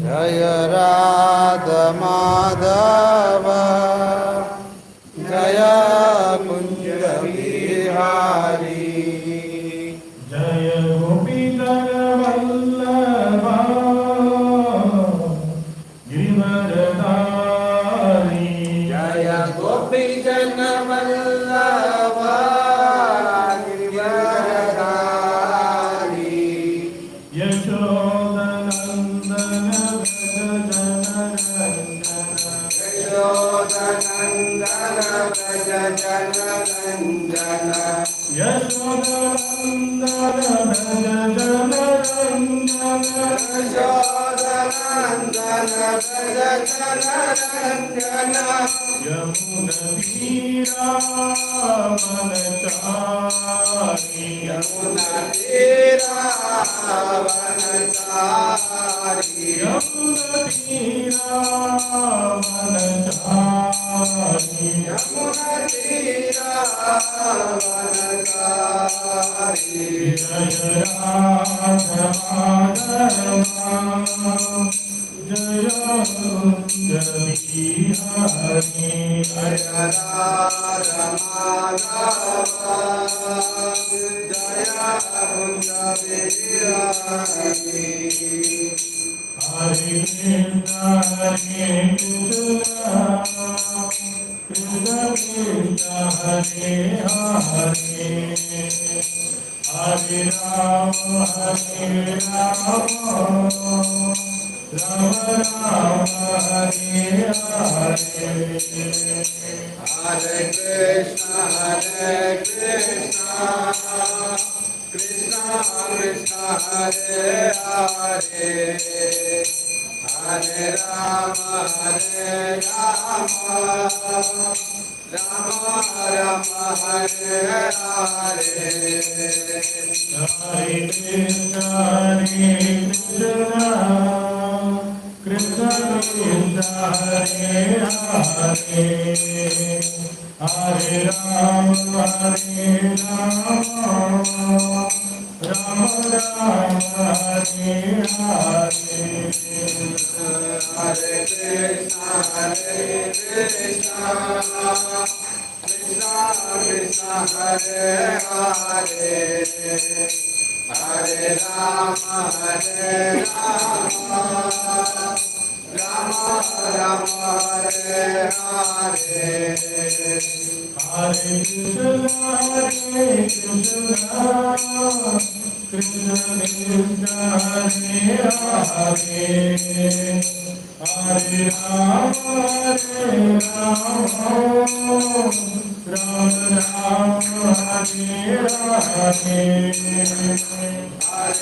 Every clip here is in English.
Jaya Radha Madhava Jaya Kunja Bihari Jaya Gopindara Vallabha Girivaradari Jaya Gopindara Vallabha Girivaradari Yashodanandana Braja Jana Randana Yashodanandana Braja Jana Randana Yamuna Tira Vanachari Yamuna Tira Vanachari Yamuna Tira Vanachari Yamuna Tira Vanachari Jaya Radha Madhava Jaya Kunja Bihari Jaya Radha Madhava Jaya Kunja Bihari Hare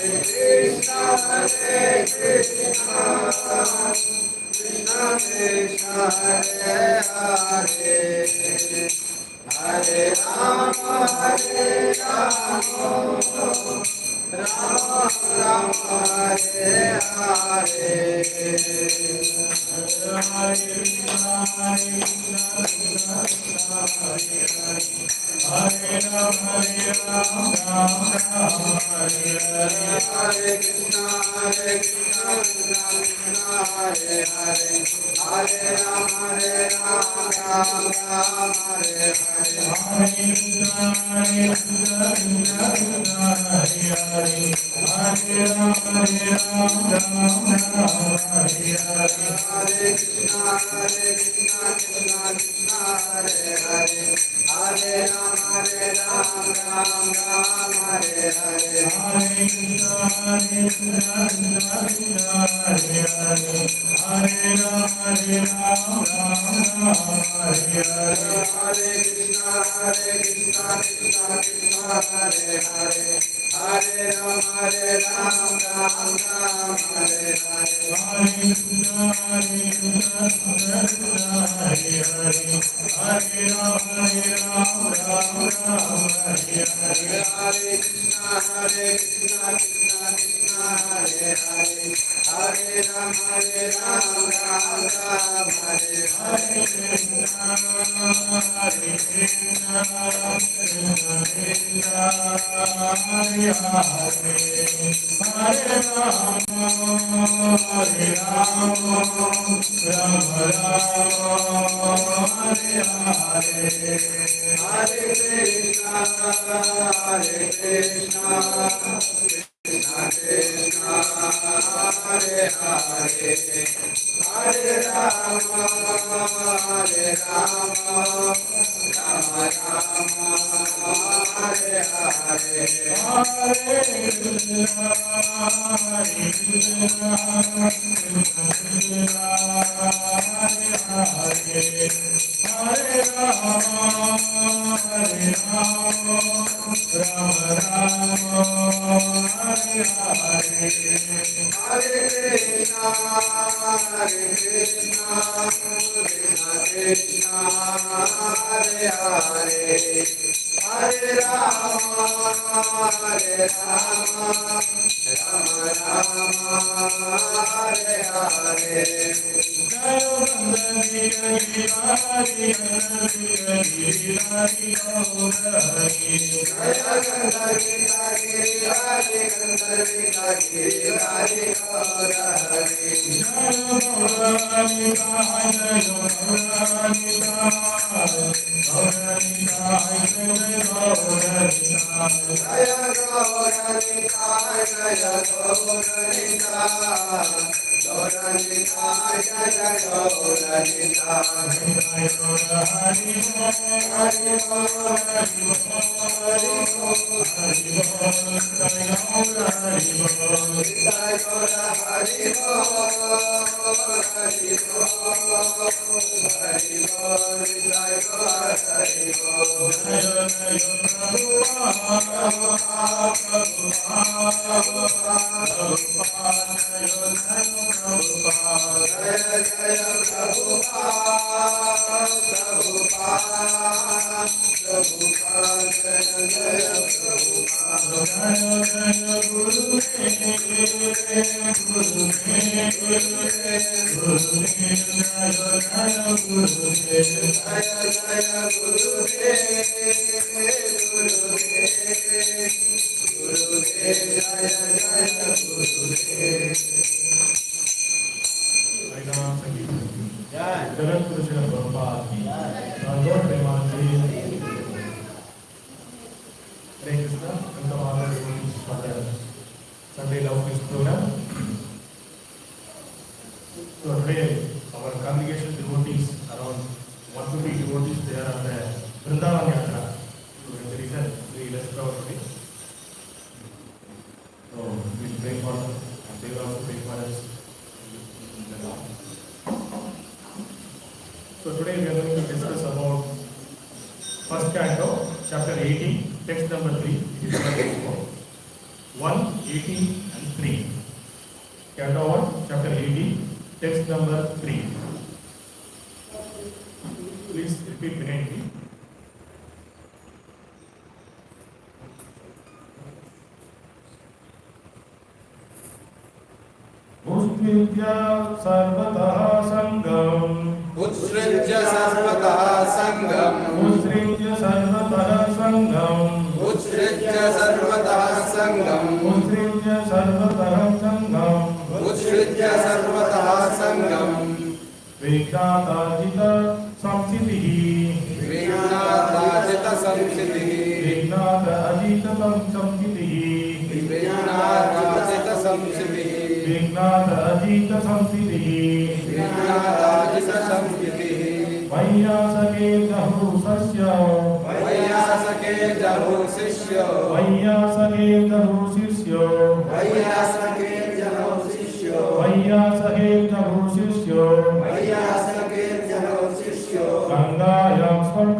Krishna Hare Krishna Krishna Krishna Hare Hare Hare Rama Hare Rama Rama Rama Hare Hare Hare Krishna Krishna Krishna Hare Hare Hare Rama Rama Rama Hare Hare Hare Krishna Krishna Krishna Hare Hare Hare Rama Rama Rama Hare Hare Hare Krishna Krishna Krishna Hare Hare Hare Rama Rama Rama Hare Hare Hare Krishna Krishna Krishna Hare Hare Hare Rama Rama Rama Hare Hare Hare Krishna Krishna Krishna Hare Hare Hare Rama Rama Rama Hare Hare Hare Krishna Hare Rama Hare Hare Krishna Krishna Hare Hare Hare Rama Hare Hare Hare Sunday Love Quiz program. So today our congregation devotees, around 150 devotees, they are on the Vrindavan Yatra. So that's the reason we left our today. So we pray for them and they will also pray for us. So today we are going to discuss about first canto, chapter 18, text number 3. It is 1, 18 and 3. Canto 1, chapter 18, text number 3. Please repeat behind me. Utstritya sarvatah sangam. Utstritya sarvatah sangam. Utstritya sarvatah sangam. Utstritya sarvatah sangam. Utstritya sarvatah sangam. Utstritya sarvatah sangam. Vijnātājita samsitihi. Vijnātājita samsitihi. Vijnātājita samsitihi. Vijnātājita samsitihi. Vijnātājita samsitihi. Vijnātājita samsitihi. Vaiyāsake jahu sasya. Vaiyāsake jahu sishyo. Vaiyāsake jahu sisyo. Vaiyāsake jahu sishyo. Vaiyāsake jahu sisyo. Vaiyāsake jahu sishyo. Gangāyam swam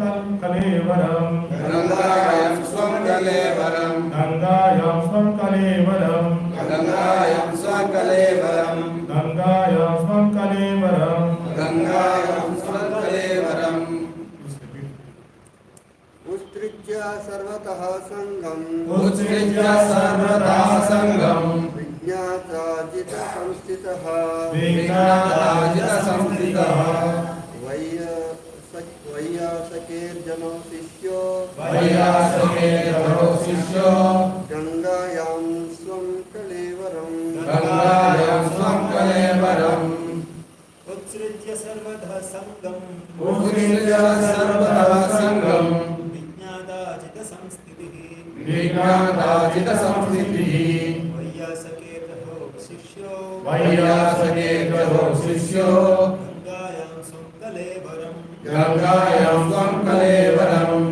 kalevaram. Gangāyam swam kalevaram. Gangāyam swam kalevaram. Gangāyam swam kalevaram. Gangāyam swam kalevaram. Gangāyam swam kalevaram. Utstritya sarvatah sangam. Utstritya sarvatah sangam. Vijnātājita samstitah. Vijnātājita samstitah. Vaiyāsake jano sishyo. वैयासकेतरो शिष्यो गङ्गायां स्वं कलेवरं गङ्गायां स्वं कलेवरम् उत्सृज्य सर्वधा सङ्गम् उत्सृज्य सर्वतः सङ्गम् विज्ञादाचितसंस्थितिः विज्ञाताचितसंस्थितिः वैयासकेतरो शिष्यो वैयासकेतरो शिष्यो गङ्गायां स्वं कलेवरम् गङ्गायां स्वं कलेवरम्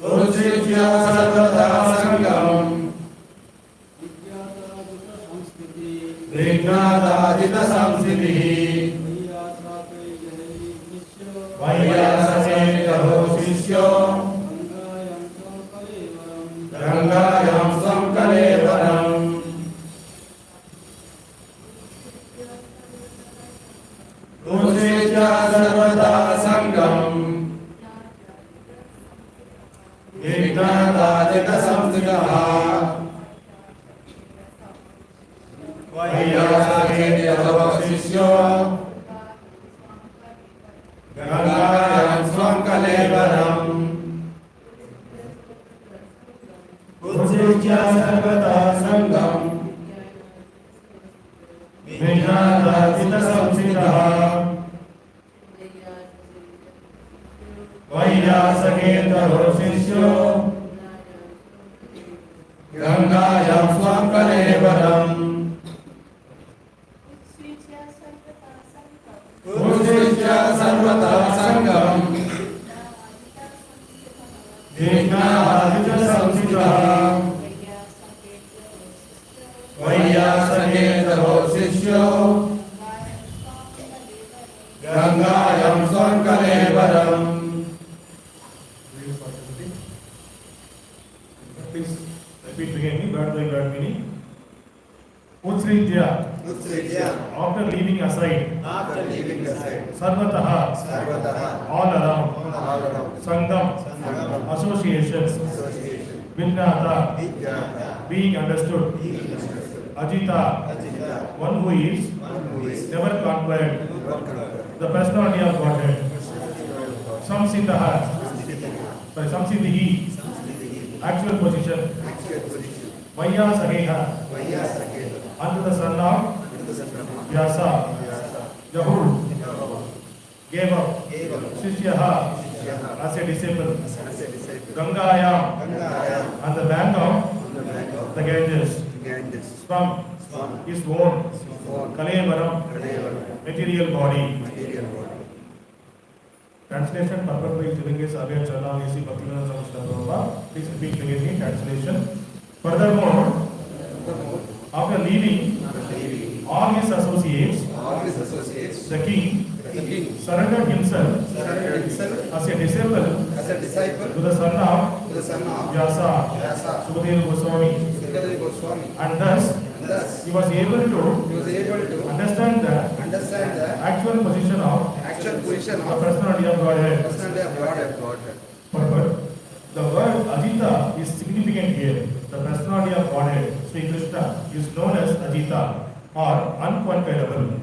उत्सृज्य सर्वतः सङ्गम् विज्ञाताचितसंस्थितिः वैयासकेतरो शिष्यो गङ्गायां स्वं कलेवरम् उत्सृज्य सर्वतः सङ्गम् विज्ञाताचितसंस्थितः वैयासकेतरो शिष्यो गङ्गायां स्वं कलेवरम् उत्सृज्य सर्वतः सङ्गम् विज्ञाताचितसंस्थितः वैयासकेतरो शिष्यो गङ्गायां स्वं कलेवरम् उत्सृज्य सर्वतः सङ्गम् विज्ञाताचितसंस्थितः वैयासकेतरो शिष्यो गङ्गायां स्वं कलेवरम् Please repeat again me, word by word meaning. Utsrijya, उत्सृज्य after leaving aside, after leaving aside sarvataha, सर्वतः all around, all around sangam, Sangam, associations, association vignata, विज्ञाता being understood, ajita, Achita one who is one who is never conquered, conqueror the personality of Godhead, samsitaha, sorry, samsiddhi, actual position, actual position vayyasakeha, वैयासकेतरो under the son of Vyasa, Yahoo, gave up, Shishyaha, as a disciple, Gangayam, on the bank of the Ganges, from his own Kalevaram, material body. Translation, purport by Tilingis Abhay Chala A.C. Bhaktivinoda Swami Prabhupada. Please repeat again translation. Furthermore, after leaving all his associates, all his associates the king the king surrendered himself surrendered himself as a disciple as a disciple to the son of to the son of Vyasa, Vyasa, Sukadeva Goswami, Sukadeva Goswami, and thus and thus he was able he to was able to understand the understand the actual position of actual position the of personality of Godhead. personality of Godhead. Purport. The word Ajita is significant here. The personality of Godhead, Sri Krishna, is known as Ajita or unconquerable.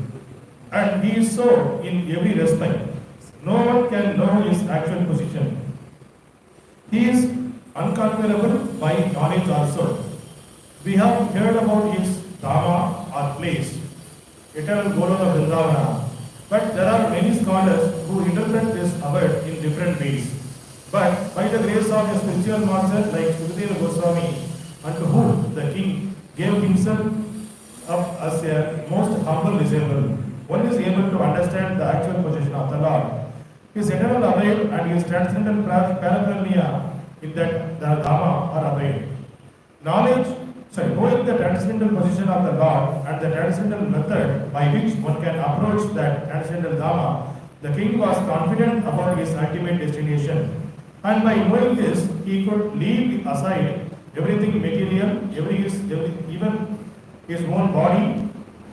And he is so in every respect. No one can know his actual position. He is unconquerable by knowledge also. We have heard about his Dhamma or place, eternal Goloka Vrindavana. But there are many scholars who interpret this word in different ways. But by the grace of a spiritual master like Sukadeva Goswami, unto whom the king gave himself up as a most humble disciple, one is able to understand the actual position of the Lord. His eternal abode and his transcendental paraphernalia in that the Dhamma are abode. Knowing the transcendental position of the Lord and the transcendental method by which one can approach that transcendental Dhamma, the king was confident about his ultimate destination. And by knowing this, he could leave aside everything material, even his own body,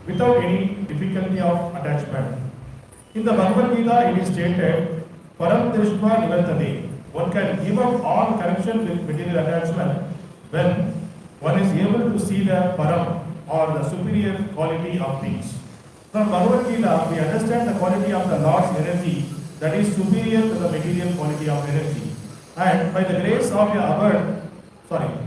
without any difficulty of attachment. In the Bhagavad Gita, it is stated, Puram Drishva Nivartade. One can give up all connection with material attachment when one is able to see the Puram or the superior quality of things. From Bhagavad Gita, we understand the quality of the Lord's energy that is superior to the material quality of energy. And by the grace of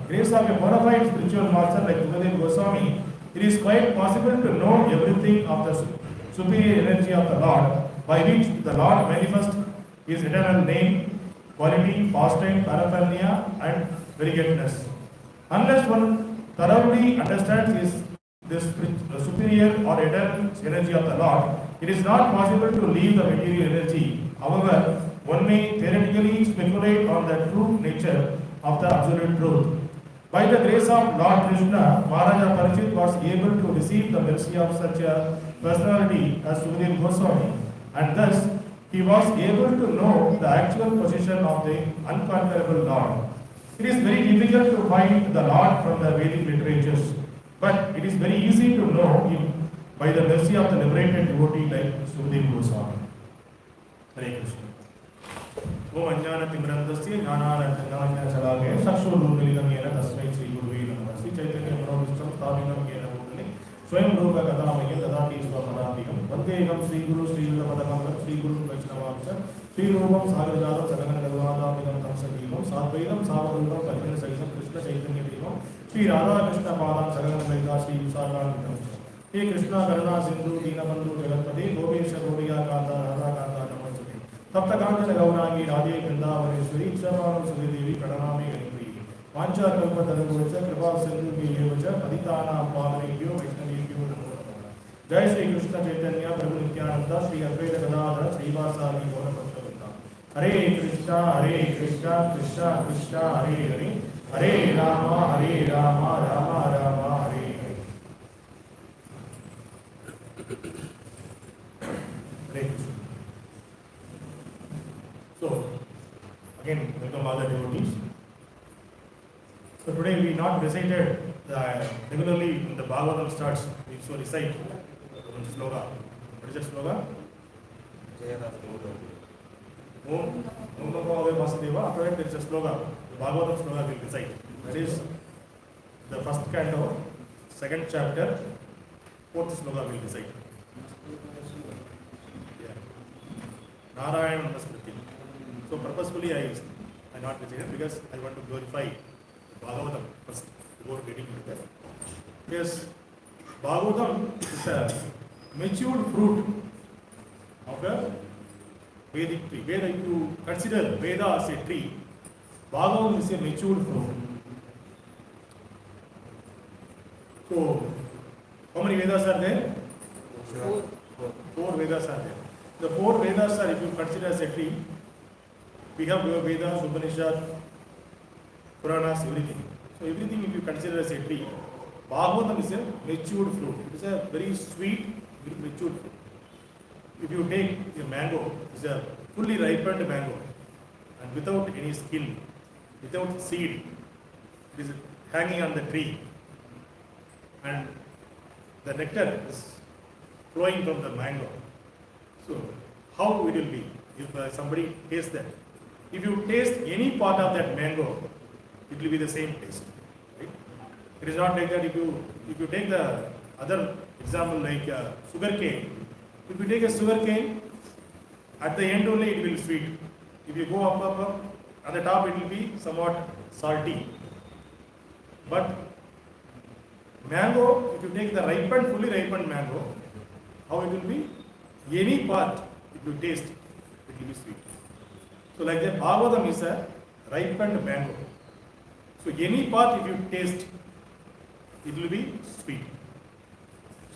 grace of a bona fide spiritual master like Gurudev Goswami, it is quite possible to know everything of the superior energy of the Lord, by which the Lord manifests his eternal name, quality, pastime, paraphernalia, and variegatedness. Unless one thoroughly understands this superior or eternal energy of the Lord, it is not possible to leave the material energy. However, one may theoretically speculate on the true nature of the absolute truth. By the grace of Lord Krishna, Maharaja Parikshit was able to receive the mercy of such a personality as Sukadeva Goswami, and thus he was able to know the actual position of the unconquerable Lord. It is very difficult to find the Lord from the Vedic literatures, but it is very easy to know him by the mercy of the liberated devotee like Sukadeva Goswami. Hare Krishna. Om Anjana Timrandasya Jnanarajnana Salage Sakshurudhilitam Yena Tasmai Sri Guruve Namaha Sri Chaitanya Manobhishtam Sthavinam Yena Bhutale Swayam Rupa Kathamaya Dadati Swapadapikam Vandeham Sri Guru Sri Padakam Sri Guru Vaisnavamsa Sri Rupam Sagarjaro Sadagana Gadvadamikam Tamsadimam Sadvaidam Savadurvam Kalpana Saisam Krishna Chaitanya Devam Sri Radha Krishna Padam Sadagana Vaika Sri Usaranam He Krishna Karuna Sindhu Dinabandhu Jagatpati Gopesha Goriya Kanta Radha Kanta Taptakanjana Gaurani Radhe Vrindavaneshwari Kshavam Sudevi Pranami Ganepriyi Vancha Kalpa Taragocha Kripa Sindhu Yevacha Paditana Pavanekyo Vaishnavekyo Namo Namah Jai Sri Krishna Chaitanya Prabhu Nityananda Sri Advaita Gadadhara Srivasadi Gaura Bhaktavrinda Hare Krishna Krishna Krishna Hare Hare Rama Rama Rama Hare Hare Hare Krishna. So, again, welcome all the devotees. So today we not recited regularly when the Bhagavatam starts, we so recite one sloka. What is that sloka? Om Namo Bhagavate Vasudeva. After that there is a sloka. The Bhagavatam sloka we recite. That is the first canto, second chapter, fourth sloka we recite. Yeah. Narayana Namaskritim. So purposefully I not recited because I want to glorify Bhagavatam first before getting into that. Yes, Bhagavatam is a matured fruit of a Vedic tree. Veda, if you consider Veda as a tree, Bhagavatam is a matured fruit. So, how many Vedas are there? Four Vedas are there. The four Vedas are, if you consider as a tree, we have Vedas, Upanishad, Puranas, everything. So everything if you consider as a tree, Bhagavatam is a matured fruit. It is a very sweet, very matured fruit. If you take a mango, it is a fully ripened mango and without any skin, without seed, it is hanging on the tree and the nectar is flowing from the mango. So how it will be if somebody tastes that? If you taste any part of that mango, it will be the same taste. Right? It is not like that. If you take the other example like sugar cane, if you take a sugar cane, at the end only it will be sweet. If you go up, at the top it will be somewhat salty. But mango, if you take the fully ripened mango, how it will be? Any part, if you taste, it will be sweet. So like that, Bhagavatam is a ripened mango. So any part if you taste, it will be sweet.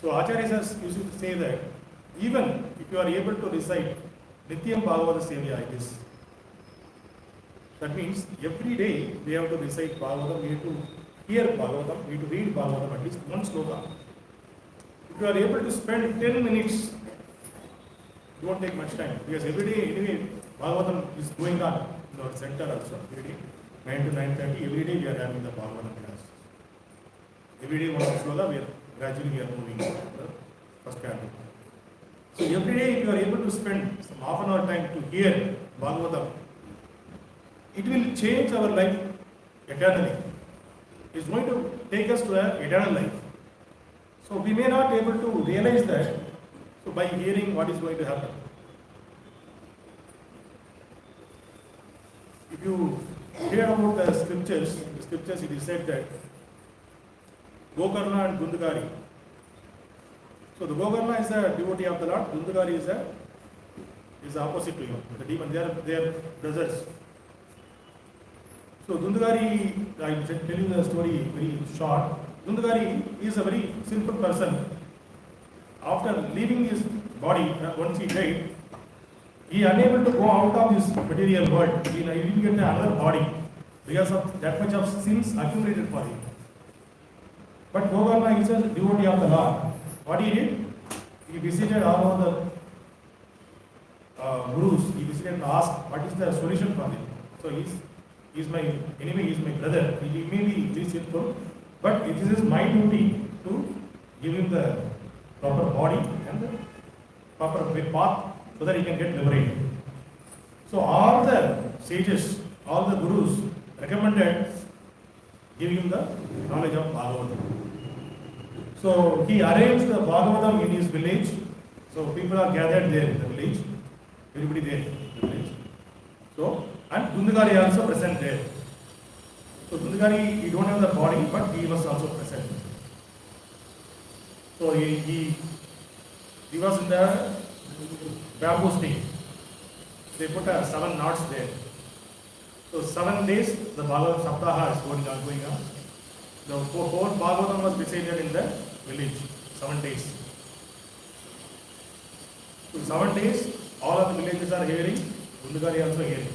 So Acharyas used to say that even if you are able to recite Nityam Bhagavata Sevya like this, that means every day we have to recite Bhagavatam, we have to hear Bhagavatam, we have to read Bhagavatam at least one sloka. If you are able to spend 10 minutes, it won't take much time because every day anyway Bhagavatam is going on in our center also. Every day, 9 to 9:30, every day we are having the Bhagavatam class. Every day one sloka, we are moving to the first canto. So every day if you are able to spend some half an hour time to hear Bhagavatam, it will change our life eternally. It is going to take us to an eternal life. So we may not be able to realize that So by hearing, what is going to happen? If you hear about the scriptures it is said that Gokarna and Gundagari. So the Gokarna is a devotee of the Lord, Gundagari is the opposite to him, the demon. They are brothers. So Gundagari, I will tell you the story very short. Gundagari is a very simple person. After leaving his body, once he died, he is unable to go out of this material world. He didn't get another body because of that much of sins accumulated for him. But Gokarna is a devotee of the Lord. What he did? He visited all of the gurus. He visited and asked, what is the solution for him? So he's my enemy, he's my brother. He may be very sinful, but it is my duty to give him the proper body and the proper path so that he can get liberated. So all the sages, all the gurus recommended giving him the knowledge of Bhagavatam. So he arranged the Bhagavatam in his village. So people are gathered there in the village. Everybody there in the village. So, and Gundagari also present there. So Gundagari, he don't have the body, but he was also present. So he was in the bamboo stick. They put 7 knots there. So 7 days the Bhagavad Saptaha is going on. The whole Bhagavatam was recited in the village, 7 days. So 7 days, all of the villages are hearing, Gundagari also hearing.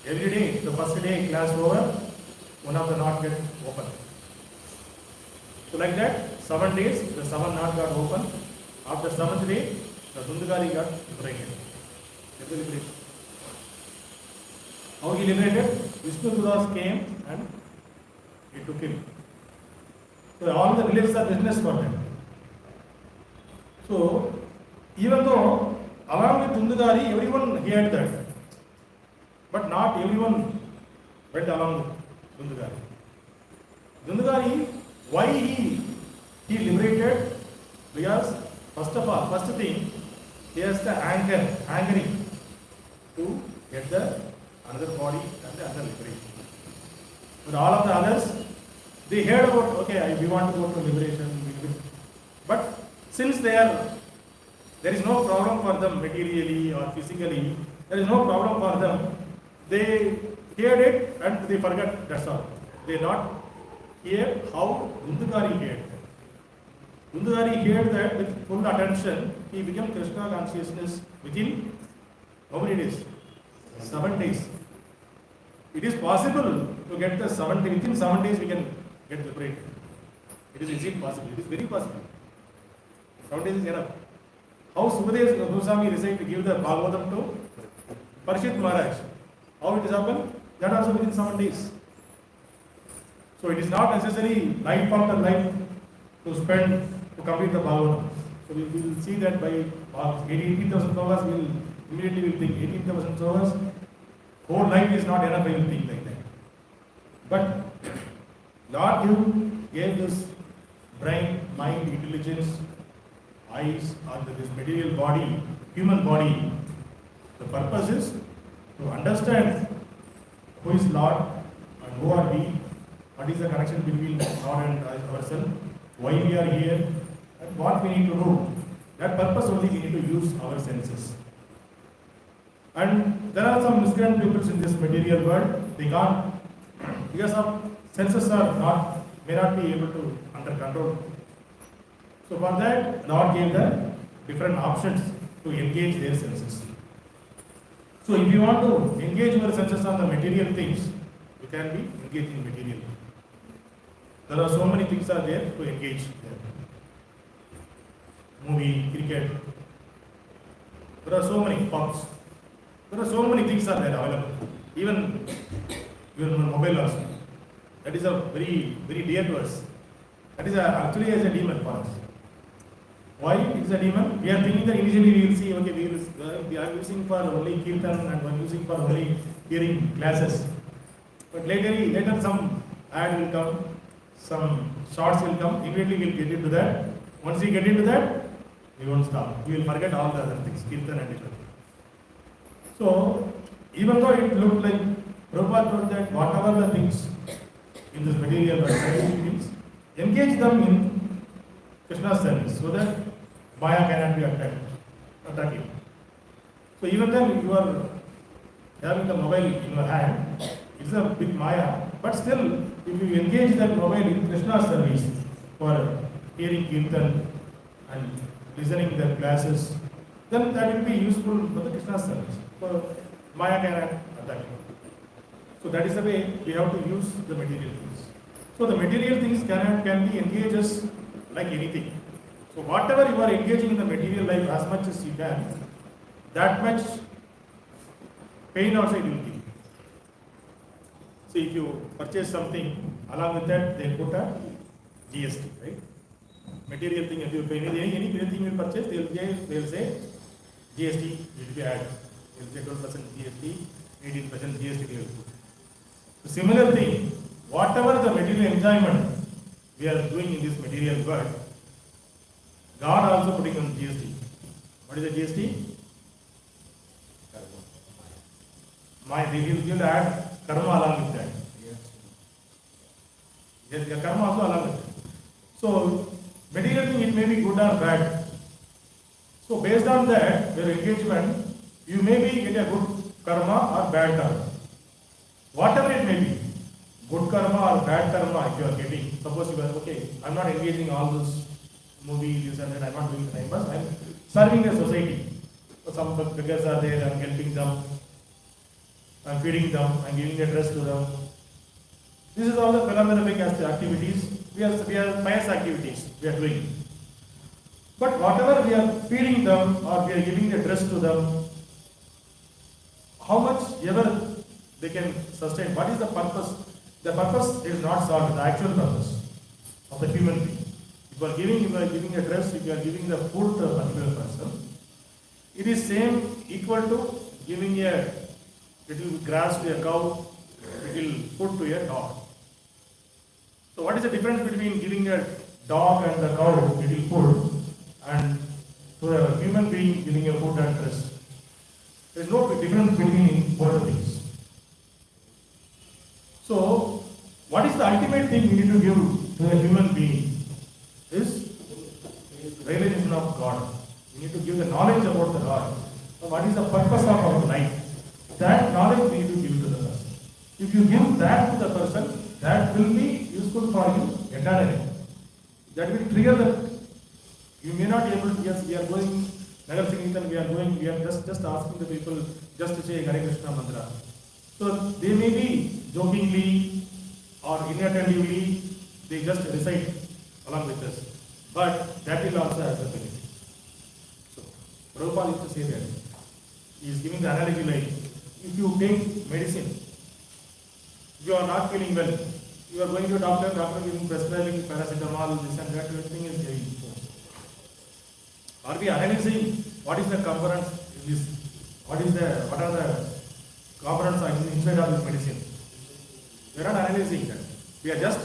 Every day, the first day class over, one of the knot get open. So like that, 7 days, the 7 knot got open. After 7th day, the Gundagari got liberated. How he liberated? Vishnu Dudas came and he took him. So all the villages are business for them. So even though along with Gundagari, everyone heard that, but not everyone went along with Gundagari. Gundagari, why he liberated? Because first of all, first thing, he has the hankering to get the another body and the other liberation. But all of the others, they heard about, okay, we want to go to liberation, but since there is no problem for them materially or physically, there is no problem for them, they heard it and they forgot, that's all. They not hear how Gundagari heard. Gundagari heard that with full attention, he became Krishna consciousness within how many days? 7 days. It is possible to get the 7 days, within 7 days we can get liberated. Is it possible? It is very possible. 7 days is enough. How Sukadeva Goswami decided to give the Bhagavatam to Parishit Maharaj. How it is happened? That also within 7 days. So it is not necessary life after life to spend to complete the Bhagavatam. So we will see that by 18,000 slokas, immediately we will think 18,000 slokas, whole life is not enough, we will think like that. But Lord gave this brain, mind, intelligence, eyes, or this material body, human body. The purpose is to understand who is Lord and who are we, what is the connection between Lord and ourselves, why we are here, and what we need to do. That purpose only we need to use our senses. And there are some miscreant people in this material world, they can't, because of senses may not be able to under control. So for that, Lord gave the different options to engage their senses. So if you want to engage your senses on the material things, you can be engaging material. There are so many things are there to engage there. Movie, cricket. There are so many pubs. There are so many things are there available. Even your mobile also. That is a very, very dear to us. That is actually as a demon for us. Why it is a demon? We are thinking that initially we will see, okay, we are using for only kirtan and we are using for only hearing classes. But later some ad will come, some shorts will come, immediately we will get into that. Once we get into that, We won't stop. We will forget all the other things, kirtan and everything. So, even though it looked like Prabhupada told that whatever the things in this material or scientific things, engage them in Krishna's service so that Maya cannot be attacking. So even then you are having the mobile in your hand, it's a big Maya, but still if you engage that mobile in Krishna's service for hearing kirtan and listening to their classes, then that will be useful for the Krishna's service. So Maya cannot attack you. So that is the way we have to use the material things. So the material things can be engaged as like anything. So whatever you are engaging in the material life as much as you can, that much pain also it will give. See, if you purchase something, along with that they put a GST, right? Material thing, if you pay anything you purchase, they will say GST will be added. They will say 12% GST, 18% GST they will put. So similar thing, whatever the material enjoyment we are doing in this material world, God also putting on GST. What is the GST? He will add karma along with that. Yes, karma also along with that. So, material thing, it may be good or bad. So, based on that, your engagement, you may be get a good karma or bad karma. Whatever it may be, good karma or bad karma if you are getting. Suppose you are, okay, I am not engaging all those movies and then I am not doing the time pass, I am serving the society. So some beggars are there, I am helping them, I am feeding them, I am giving a dress to them. This is all the philanthropic activities, we are pious activities we are doing. But whatever we are feeding them or we are giving a dress to them, how much ever they can sustain, what is the purpose? The purpose is not solved, the actual purpose of the human being. If you are giving a dress, if you are giving the food to a particular person, it is same equal to giving a little grass to a cow, little food to a dog. So what is the difference between giving a dog and the cow little food and to a human being giving a food and dress? There is no difference between both the things. So what is the ultimate thing we need to give to a human being? Is realization of God. We need to give the knowledge about the God. So what is the purpose of our life? That knowledge we need to give to the person. If you give that to the person, that will be useful for you eternally. That will trigger the. You may not be able to. Yes, we are going. Nagar Singh, we are going. We are just asking the people just to say Hare Krishna mantra. So they may be jokingly or inattentively, they just recite along with us. But that will also have the benefit. So, Prabhupada used to say that. He is giving the analogy like, if you take medicine, you are not feeling well, you are going to a doctor, doctor giving prescribing paracetamol, this and that, everything is heavy. Are we analyzing what is the components in this? What are the components inside of this medicine? We are not analyzing that. We are just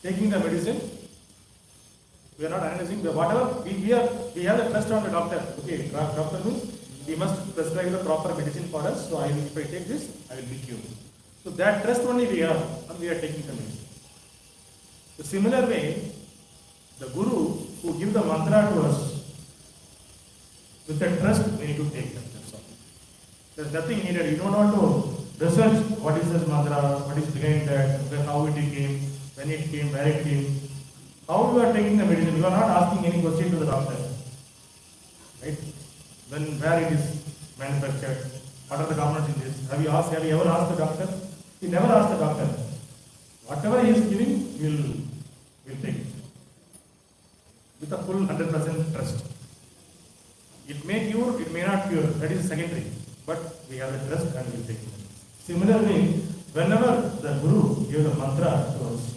taking the medicine. We are not analyzing whatever we have the trust on the doctor. Okay, doctor means he must prescribe the proper medicine for us. So if I take this, I will be cured. So that trust only we have, and we are taking the medicine. The similar way, the Guru who gives the mantra to us, with that trust we need to take that. That's all. There's nothing needed. You don't want to research what is this mantra, what is behind that, how it came, when it came, where it came. How you are taking the medicine? You are not asking any question to the doctor. Right? Where it is manufactured, what are the components in this? Have you ever asked the doctor? He never asked the doctor. Whatever he is giving, we'll take it. With a full 100% trust. It may cure, it may not cure. That is secondary. But we have the trust and we'll take it. Similarly, whenever the Guru gives a mantra to us,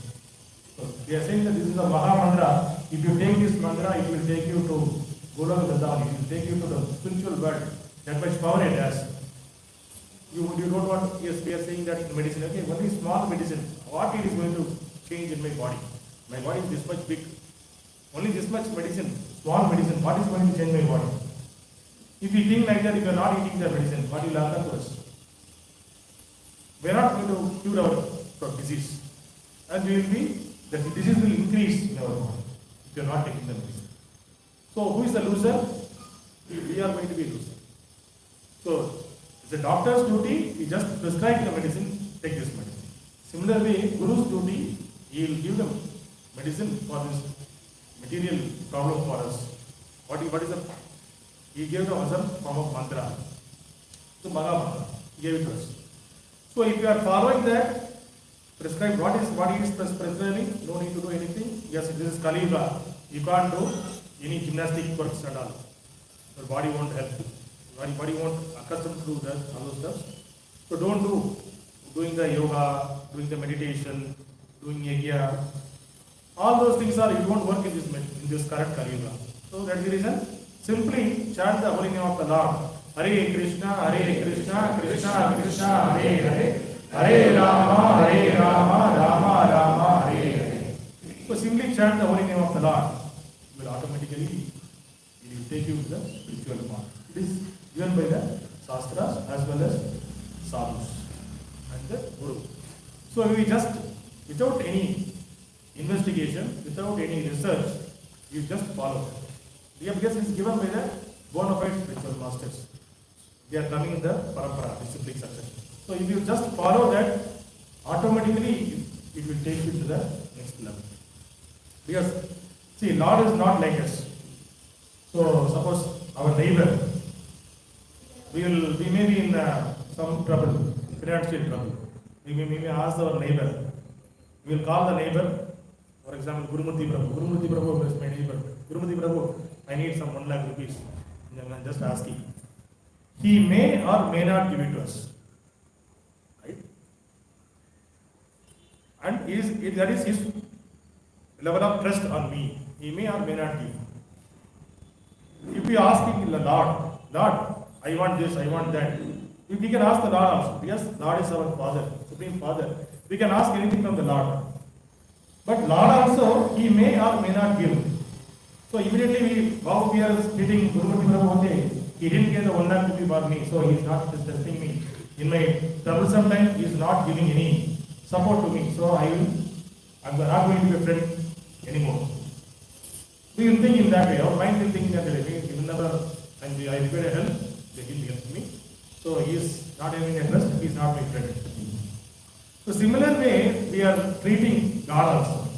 so we are saying that this is a Maha Mantra. If you take this mantra, it will take you to Golok Vrindavan. It will take you to the spiritual world. That much power it has. You don't want, yes, we are saying that in medicine, okay, only small medicine, what it is going to change in my body? My body is this much big. Only this much medicine, small medicine, what is going to change my body? If you think like that, if you are not eating the medicine, what will happen to us? We are not going to cure our disease. And the disease will increase in our body if you are not taking the medicine. So who is the loser? We are going to be loser. So it's the doctor's duty, he just prescribe the medicine, take this medicine. Similarly, Guru's duty, he will give the medicine for this material problem for us. What is the? He gave us a form of mantra. So Bhagavatam, he gave it to us. So if you are following that, prescribe what he is prescribing, no need to do anything. Yes, this is Kali Yuga. You can't do any gymnastic works at all. Your body won't help. Your body won't accustomed to do that, all those stuff. So don't doing the yoga, doing the meditation, doing yajna. All those things it won't work in this current Kali Yuga. So that's the reason. Simply chant the holy name of the Lord. Hare Krishna, Krishna Krishna, Hare Hare, Hare Rama, Rama Rama, Hare Hare. So simply chant the holy name of the Lord. It will automatically take you to the spiritual path. It is given by the Shastras as well as Sadhus and the Guru. So we just, without any investigation, without any research, you just follow. Because it is given by the bona fide spiritual masters. They are coming in the parampara, disciplic succession. So if you just follow that, automatically it will take you to the next level. Because, see, Lord is not like us. So suppose our neighbor, we may be in some trouble, financial trouble. We may ask our neighbor. We will call the neighbor. For example, Gurumurti Prabhu. Gurumurti Prabhu is my neighbor. Gurumurti Prabhu, I need some 1 lakh rupees. And I'm just asking. He may or may not give it to us. Right? And that is his level of trust on me. He may or may not give. If we ask him, Lord, I want this, I want that. We can ask the Lord also. Yes, Lord is our Father, Supreme Father. We can ask anything from the Lord. But Lord also, he may or may not give. So immediately we are treating Gurumurti Prabhu, he didn't get the 1 lakh rupee for me, so he is not testing me. In my troublesome time, he is not giving any support to me. So I'm not going to be a friend anymore. We will think in that way. Our mind will think in that way. He will never, and I require help, they will help me. So he is not having a trust, he is not my friend. So similar way, we are treating God also.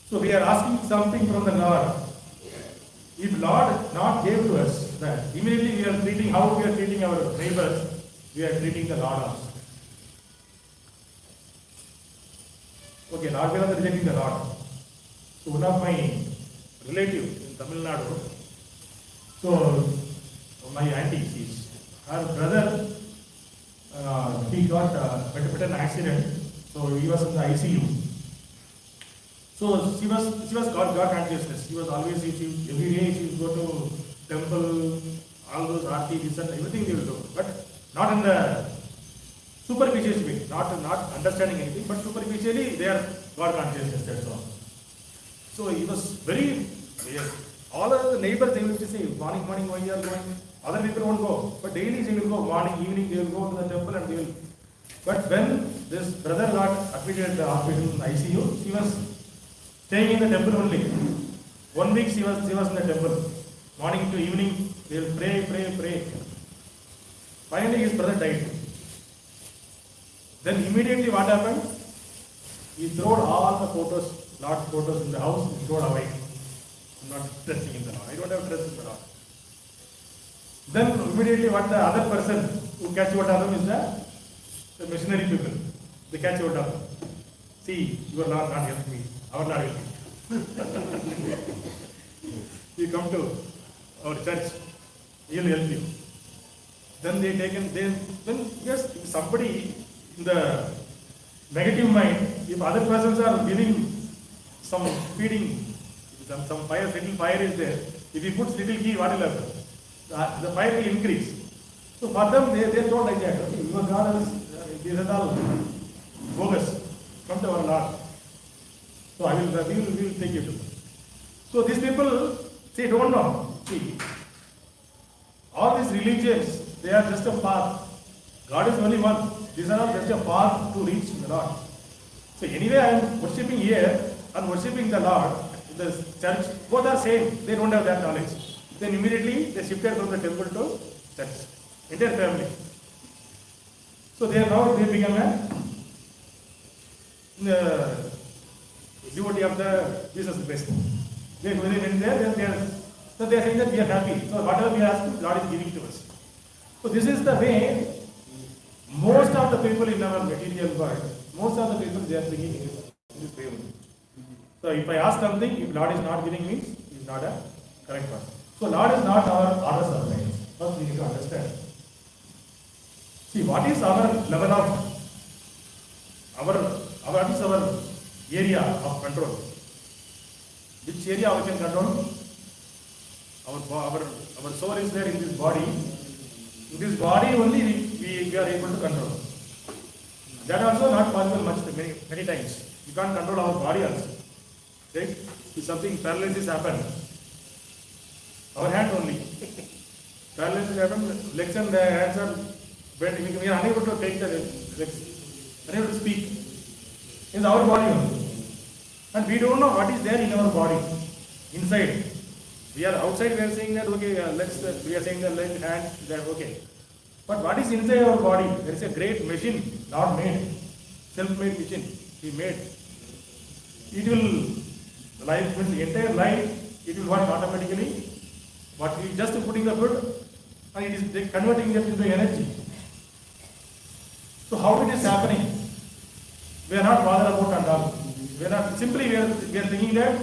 So we are asking something from the Lord. If Lord not gave to us that, immediately we are treating, how we are treating our neighbors, we are treating the Lord also. Okay, Lord, we are rejecting the Lord. So one of my relatives in Tamil Nadu, so my auntie, her brother, he got an accident, so he was in the ICU. So she was got consciousness. She was always, every day she would go to temple, all those aarti, this and everything they will do. But not in the superficial way, not understanding anything, but superficially they are God consciousness, that's all. So he was very, all of the neighbors, they will say, morning, why you are going? Other people won't go, but daily they will go, morning, evening, they will go to the temple and they will. But when this brother got admitted at the hospital in ICU, she was staying in the temple only. 1 week she was in the temple. Morning to evening, they will pray. Finally his brother died. Then immediately what happened? He threw all the photos, Lord's photos in the house, he threw away. I'm not trusting in the Lord. I don't have trust in the Lord. Then immediately what the other person who catch what of them is the missionary people. They catch what of them. See, you are not helping me. Our Lord helping. You come to our church, he will help you. Then they yes, if somebody in the negative mind, if other persons are giving some feeding, some fire, little fire is there. If he puts little ghee, what will happen? The fire will increase. So for them, they thought like that. Okay, your God is all bogus. Come to our Lord. So we will take you to. So these people, They don't know. See, all these religions, they are just a path. God is only one. These are all just a path to reach the Lord. So anyway, I am worshipping here and worshipping the Lord in the church. Both are same. They don't have that knowledge. Then immediately they shifted from the temple to church. Entire family. So they become a devotee of the Jesus Christ. They went there, so they are saying that we are happy. So whatever we ask, God is giving to us. So this is the way most of the people in our material world, most of the people they are thinking in this way only. So if I ask something, if Lord is not giving me, it is not a correct one. So Lord is not our order supply. First we need to understand. See, what is our level of what is our area of control? Which area we can control? Our soul is there in this body. In this body only we are able to control. That also not possible many times. We can't control our body also. Right? If something paralysis happen, our hand only. Paralysis happen, legs and hands are bent. We are unable to take the legs, unable to speak. It's our body only. And we don't know what is there in our body, inside. We are outside, we are saying that, okay, legs, we are saying that leg, hand, that, okay. But what is inside our body? There is a great machine, not made, self-made machine, He made. It will, life, the entire life, it will work automatically. What we just putting the food, and it is converting it into energy. So how it is happening? We are not bothered about and all. We are not, simply we are thinking that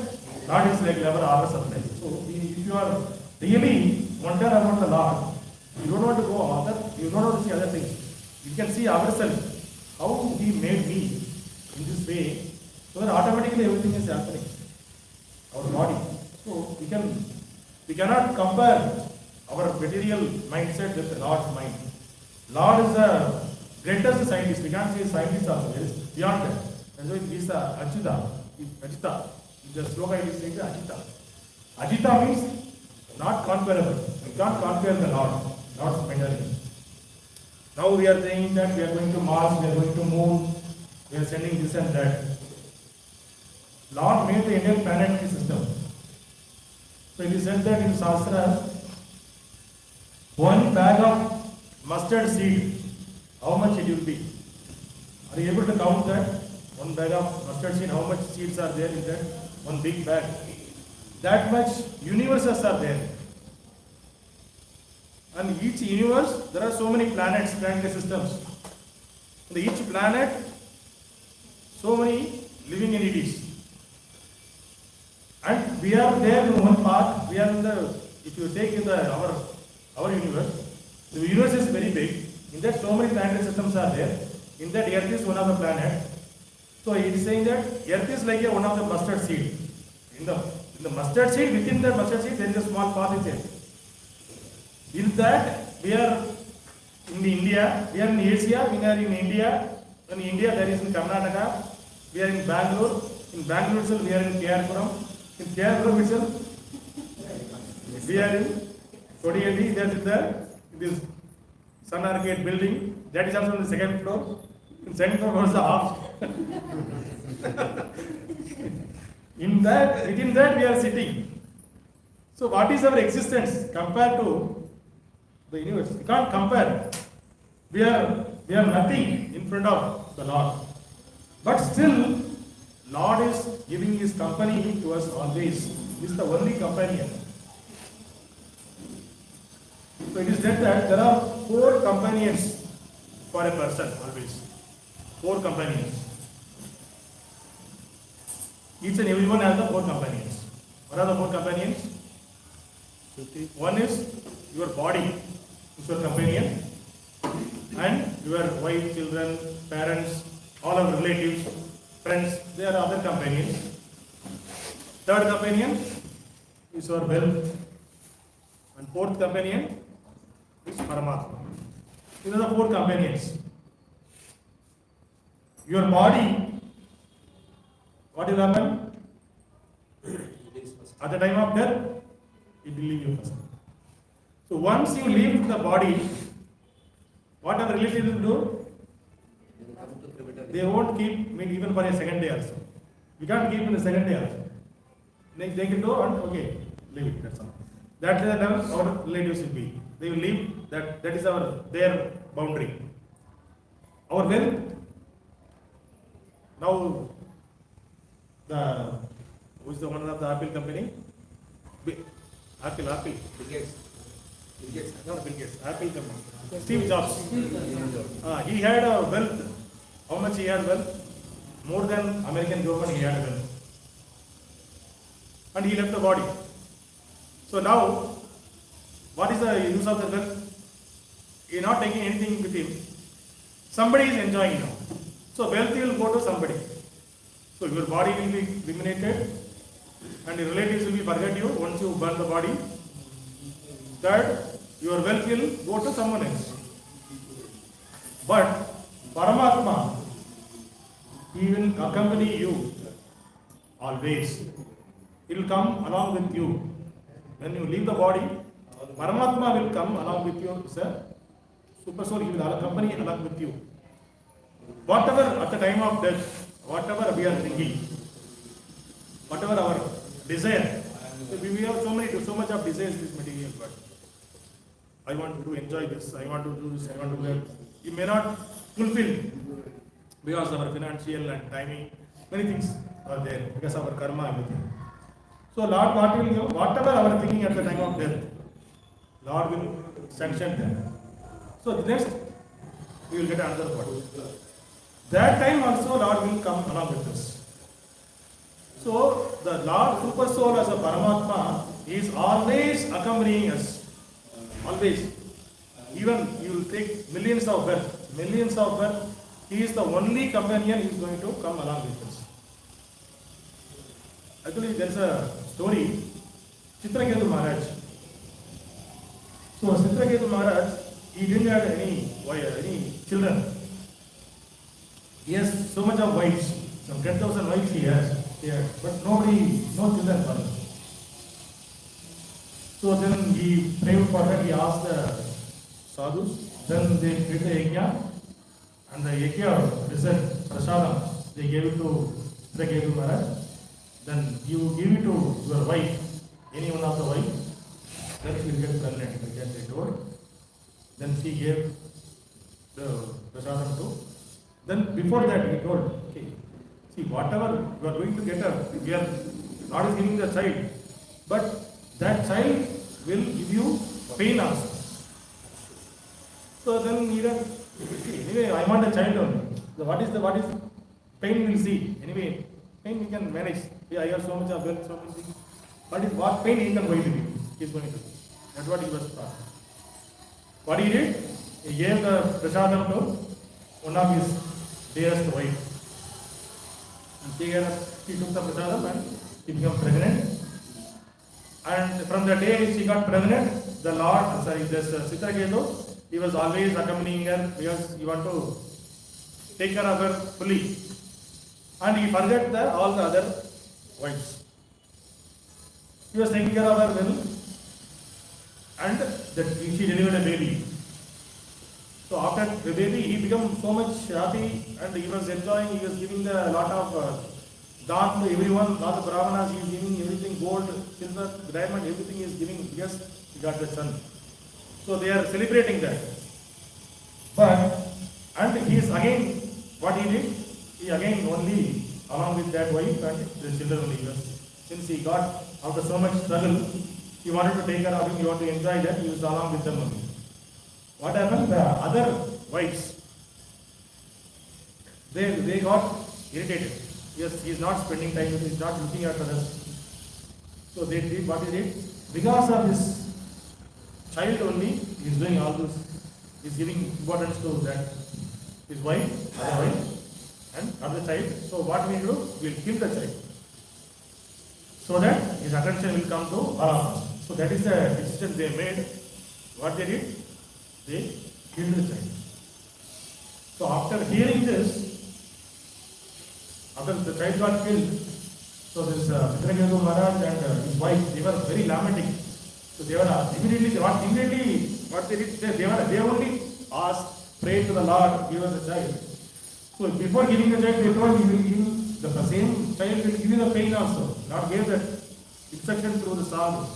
God is like our order supply. So if you are really wonder about the Lord, you don't want to go other, you don't want to see other things. You can see ourselves, how He made me in this way, so that automatically everything is happening. Our body. So we cannot compare our material mindset with the Lord's mind. Lord is the greatest scientist. We can't say scientist also. There is beyond that. That's why he is the Ajita. The slogan is saying the Ajita. Ajita means not comparable. We can't compare the Lord. Lord's mentality. Now we are saying that we are going to Mars, we are going to Moon, we are sending this and that. Lord made the entire planetary system. So it is said that in Shastra, one bag of mustard seed, how much it will be? Are you able to count that? One bag of mustard seed, how much seeds are there in that? One big bag. That much universes are there. And each universe, there are so many planets, planetary systems. In each planet, so many living entities. And we are there in one part. We are in the, if you take in our universe, the universe is very big. In that, so many planetary systems are there. In that, Earth is one of the planets. So it is saying that Earth is like one of the mustard seed. In the mustard seed, within the mustard seed, there is a small part is there. In that, we are in India, we are in Asia, we are in India. In India, there is in Karnataka. We are in Bangalore. In Bangalore itself, we are in Puram. In Puram itself, we are in Gaudiya. There is this Sun Arcade building. That is also on the second floor. In second floor was the half. Within that we are sitting. So what is our existence compared to the universe? We can't compare. We are nothing in front of the Lord. But still, Lord is giving His company to us always. He is the only companion. So it is said that there are 4 companions for a person always. 4 companions. Each and everyone has the 4 companions. What are the 4 companions? One is your body, is your companion, and your wife, children, parents, all our relatives, friends, they are other companions. Third companion is your wealth, and 4th companion is Paramatma. These are the 4 companions. Your body, what will happen? At the time of death, it will leave you first. So once you leave the body, what our relatives will do? They won't keep me even for a second day also. We can't keep in the second day also. They can do and okay, leave it, that's all. That is the level our relatives will be. They will leave, that is their boundary. Our wealth, now who is the owner of the Apple company? Apple. Bill Gates. No, Bill Gates, Apple company. Steve Jobs. He had a wealth. How much he had wealth? More than American government he had wealth. And he left the body. So now, what is the use of the wealth? He is not taking anything with him. Somebody is enjoying now. So wealth will go to somebody. So your body will be eliminated and your relatives will be forget you once you burn the body. Third, your wealth will go to someone else. But Paramatma, he will accompany you always. He will come along with you. When you leave the body, Paramatma will come along with you, sir. Super soul, he will accompany along with you. Whatever at the time of death, whatever we are thinking, whatever our desire, we have so much of desires in this material world. I want to enjoy this, I want to do this, I want to do that. You may not fulfill because of our financial and timing, many things are there because of our karma, everything. So Lord, what will give? Whatever our thinking at the time of death, Lord will sanction them. So next, we will get another body. That time also Lord will come along with us. So the Lord Super Soul as a Paramatma is always accompanying us. Always. Even you will take millions of birth, he is the only companion who is going to come along with us. Actually, there is a story, Chitraketu Maharaj. So Chitraketu Maharaj, he didn't have any children. He has so much of wives, some 10,000 wives he has, but no children for him. So then he prayed for her, he asked the sadhus, then they did the yajna, and the yajna result, prasadam, they gave it to Chitraketu Maharaj. Then you give it to your wife, any one of the wife, then she will get pregnant, like they told. Then she gave the prasadam to. Then before that he told, okay, see whatever you are going to get her, we are not giving the child, but that child will give you pain also. So then he said, anyway, I want a child only. So what is pain we'll see. Anyway, pain we can manage. Yeah, I have so much of wealth, so many things. What pain he can going to give? He is going to do. That's what he was taught. What he did? He gave the prasadam to one of his dearest wife. And she took the prasadam and she became pregnant. And from the day she got pregnant, the Lord, this Chitraketu, he was always accompanying her because he wanted to take care of her fully. And he forgot all the other wives. He was taking care of her well, and she delivered a baby. So after the baby, he became so much happy and he was enjoying, he was giving a lot of dhan to everyone, lot of brahmanas, he is giving everything, gold, silver, diamond, everything he is giving because he got the son. So they are celebrating that. And he is again, what he did, he again only along with that wife and the children only. Since he got, after so much struggle, he wanted to take care of him, he wanted to enjoy that, he was along with them only. What happened? The other wives, they got irritated. Yes, he is not spending time with us, he is not looking after us. So they did what he did. Because of his child only, he is doing all this. He is giving importance to that. His wife, other wife, and other child. So what we do? We will kill the child. So that his attention will come to Allah. So that is the decision they made. What they did? They killed the child. So after hearing this, after the child got killed, so this Chitraketu Maharaj and his wife, they were very lamenting. So immediately what they did, they only asked, prayed to the Lord, give us a child. So before giving the child, they told you will give the same child will give you the pain also. Not gave that instruction through the psalm.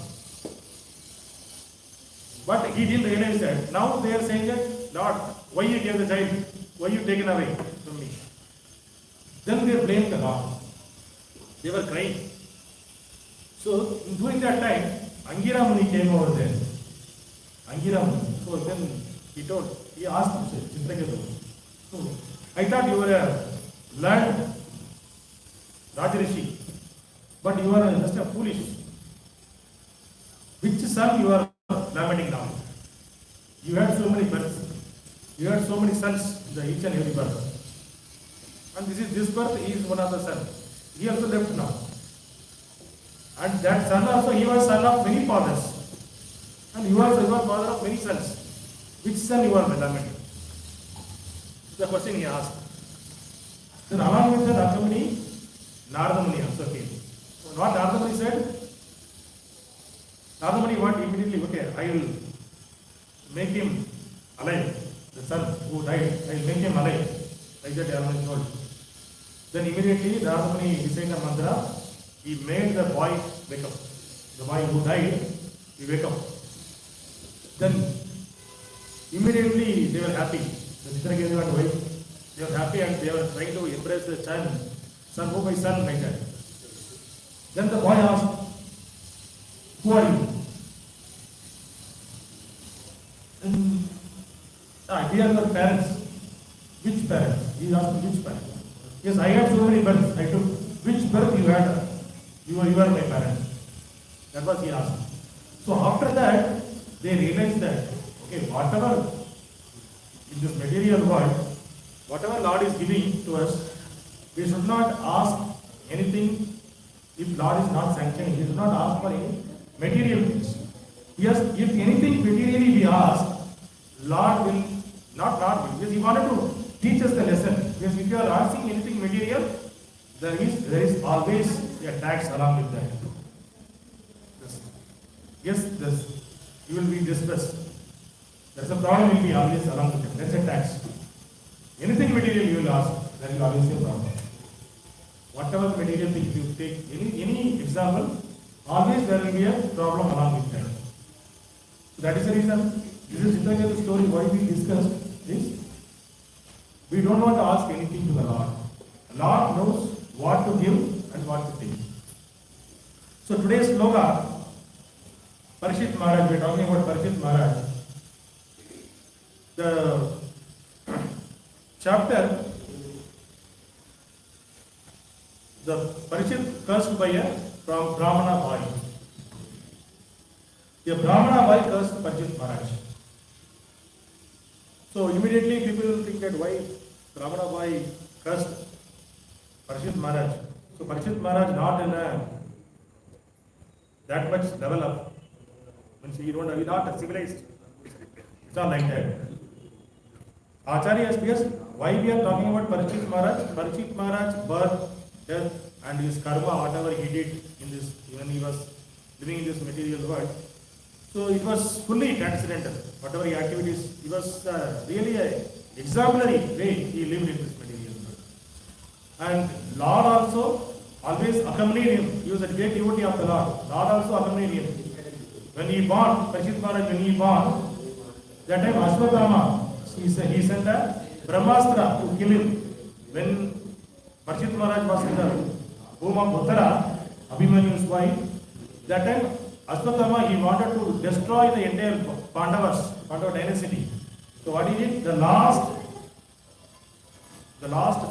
But he didn't realize that. Now they are saying that, Lord, why you gave the child? Why you taken away from me? Then they blamed the Lord. They were crying. So during that time, Angira Muni came over there. Angira Muni. So then he asked him, Chitraketu, so I thought you were a learned Rajrishi, but you are just a foolish. Which son you are lamenting now? You had so many births. You had so many sons in each and every birth. And this birth is one of the sons. He also left now. And that son also, he was son of many fathers. And you are father of many sons. Which son you are lamenting? The question he asked. Then along with that Akamuni, Narada Muni also came. So what Narada Muni said? Narada Muni what immediately, okay, I will make him alive. The son who died, I will make him alive. Like that Narada Muni told. Then immediately Narada Muni recited a mantra. He made the boy wake up. The boy who died, he wake up. Then immediately they were happy. The Chitraketu and wife, they were happy and they were trying to embrace the child. Son, oh my son, like that. Then the boy asked, who are you? And we are the parents. Which parents? He asked which parents. Yes, I had so many births. I took which birth you had? You are my parents. That was he asked. So after that, they realized that, okay, whatever in this material world, whatever Lord is giving to us, we should not ask anything if Lord is not sanctioning. We should not ask for any material things. Yes, if anything materially we ask, Lord will, not Lord will, because He wanted to teach us the lesson. Because if you are asking anything material, there is always a tax along with that. Yes, you will be distressed. That's a problem will be always along with it. That's a tax. Anything material you will ask, there will always be a problem. Whatever material thing you take, any example, always there will be a problem along with that. So that is the reason, this is Chitraketu story, what we discussed is, we don't want to ask anything to the Lord. The Lord knows what to give and what to take. So today's sloga, Parishit Maharaj, we are talking about Parishit Maharaj. The chapter, the Parishit cursed by a Brahmana boy. A Brahmana boy cursed Parishit Maharaj. So immediately people think that why Brahmana boy cursed Parishit Maharaj. So Parishit Maharaj not in that much level up. Means he's not civilized. It's not like that. Acharya because why we are talking about Parishit Maharaj? Parishit Maharaj birth, death and his karma, whatever he did in this, when he was living in this material world. So it was fully accidental. Whatever he activities, he was really a exemplary way he lived in this material world. And Lord also always accompanied him. He was a great devotee of the Lord. Lord also accompanied him. When he born, Parishit Maharaj, when he born, that time Ashwatthama, he sent a Brahmastra to kill him. When Parishit Maharaj was in the home of Uttara, Abhimanyu's wife, that time Ashwatthama, he wanted to destroy the entire Pandava dynasty. So what he did? The last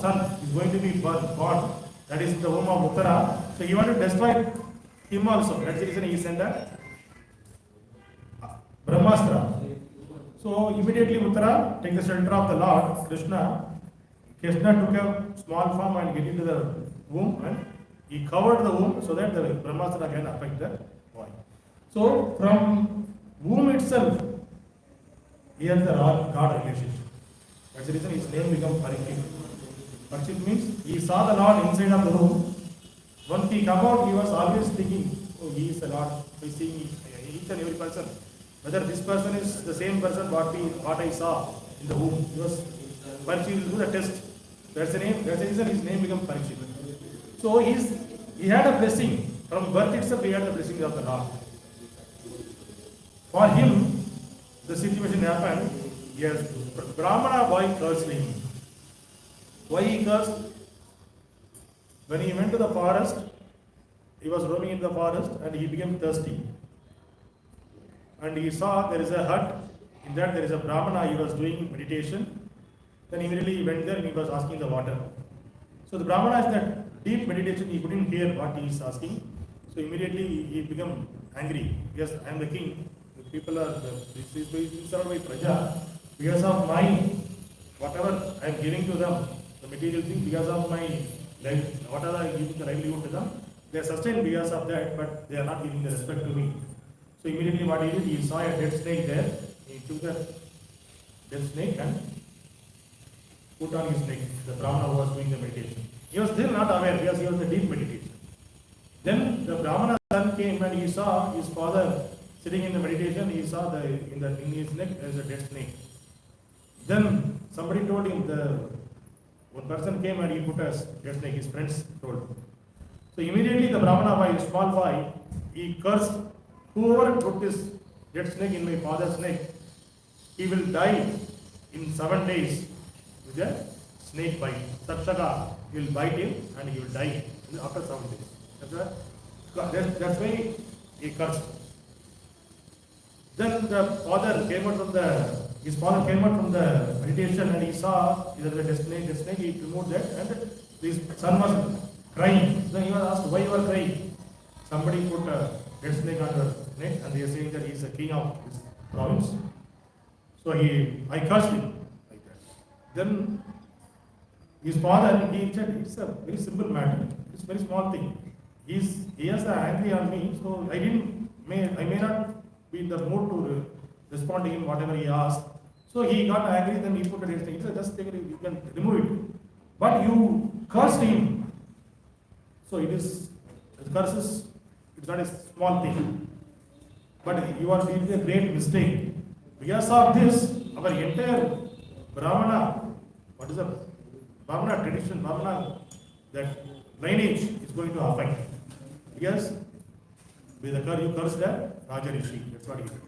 son is going to be born. That is the home of Uttara. So he wanted to destroy him also. That's the reason he sent a Brahmastra. So immediately Uttara take the shelter of the Lord Krishna. Krishna took a small form and get into the womb and he covered the womb so that the Brahmastra can affect the boy. So from womb itself, he has the God relationship. That's the reason his name becomes Parikshit. Parikshit means he saw the Lord inside of the room. Once he came out, he was always thinking, oh, he is the Lord. By seeing each and every person, whether this person is the same person what I saw in the womb. He was Parikshit will do the test. That's the name. That's the reason his name became Parikshit. So he had a blessing from birth itself. He had the blessing of the Lord. For him, the situation happened. Yes, Brahmana boy cursed him. Why he cursed? When he went to the forest, he was roaming in the forest and he became thirsty. And he saw there is a hut. In that there is a Brahmana. He was doing meditation. Then immediately he went there and he was asking the water. So the Brahmana is that deep meditation. He couldn't hear what he is asking. So immediately he became angry. Yes, I am the king. The people are served by praja. Because of my whatever I am giving to them, the material thing, because of my whatever I am giving the livelihood to them, they are sustained because of that, but they are not giving the respect to me. So immediately what he did, he saw a dead snake there. He took the dead snake and put on his neck. The Brahmana who was doing the meditation. He was still not aware because he was in deep meditation. Then the Brahmana son came and he saw his father sitting in the meditation. He saw in his neck there is a dead snake. Then somebody told him, one person came and he put a dead snake. His friends told him. So immediately the Brahmana boy, a small boy, he cursed, whoever put this dead snake in my father's neck, he will die in 7 days with a snake bite. Satshaka will bite him and he will die after 7 days. That's why he cursed. Then the father came out from his father came out from the meditation and he saw there was a snake, he removed that and his son was crying. Then he was asked, why you are crying? Somebody put a dead snake on your neck and they are saying that he is the king of this province. So I cursed him like that. Then his father, he said, it's a very simple matter. It's a very small thing. He has the angry on me, so I may not be in the mood to respond to him whatever he asked. So he got angry, then he put a dead snake. He said, just take it, you can remove it. But you cursed him. So curses, it's not a small thing. But you are doing a great mistake. Because of this, our entire Brahmana, what is the Brahmana tradition, that lineage is going to affect. Because with the you cursed the Raja Rishi, that's what he did.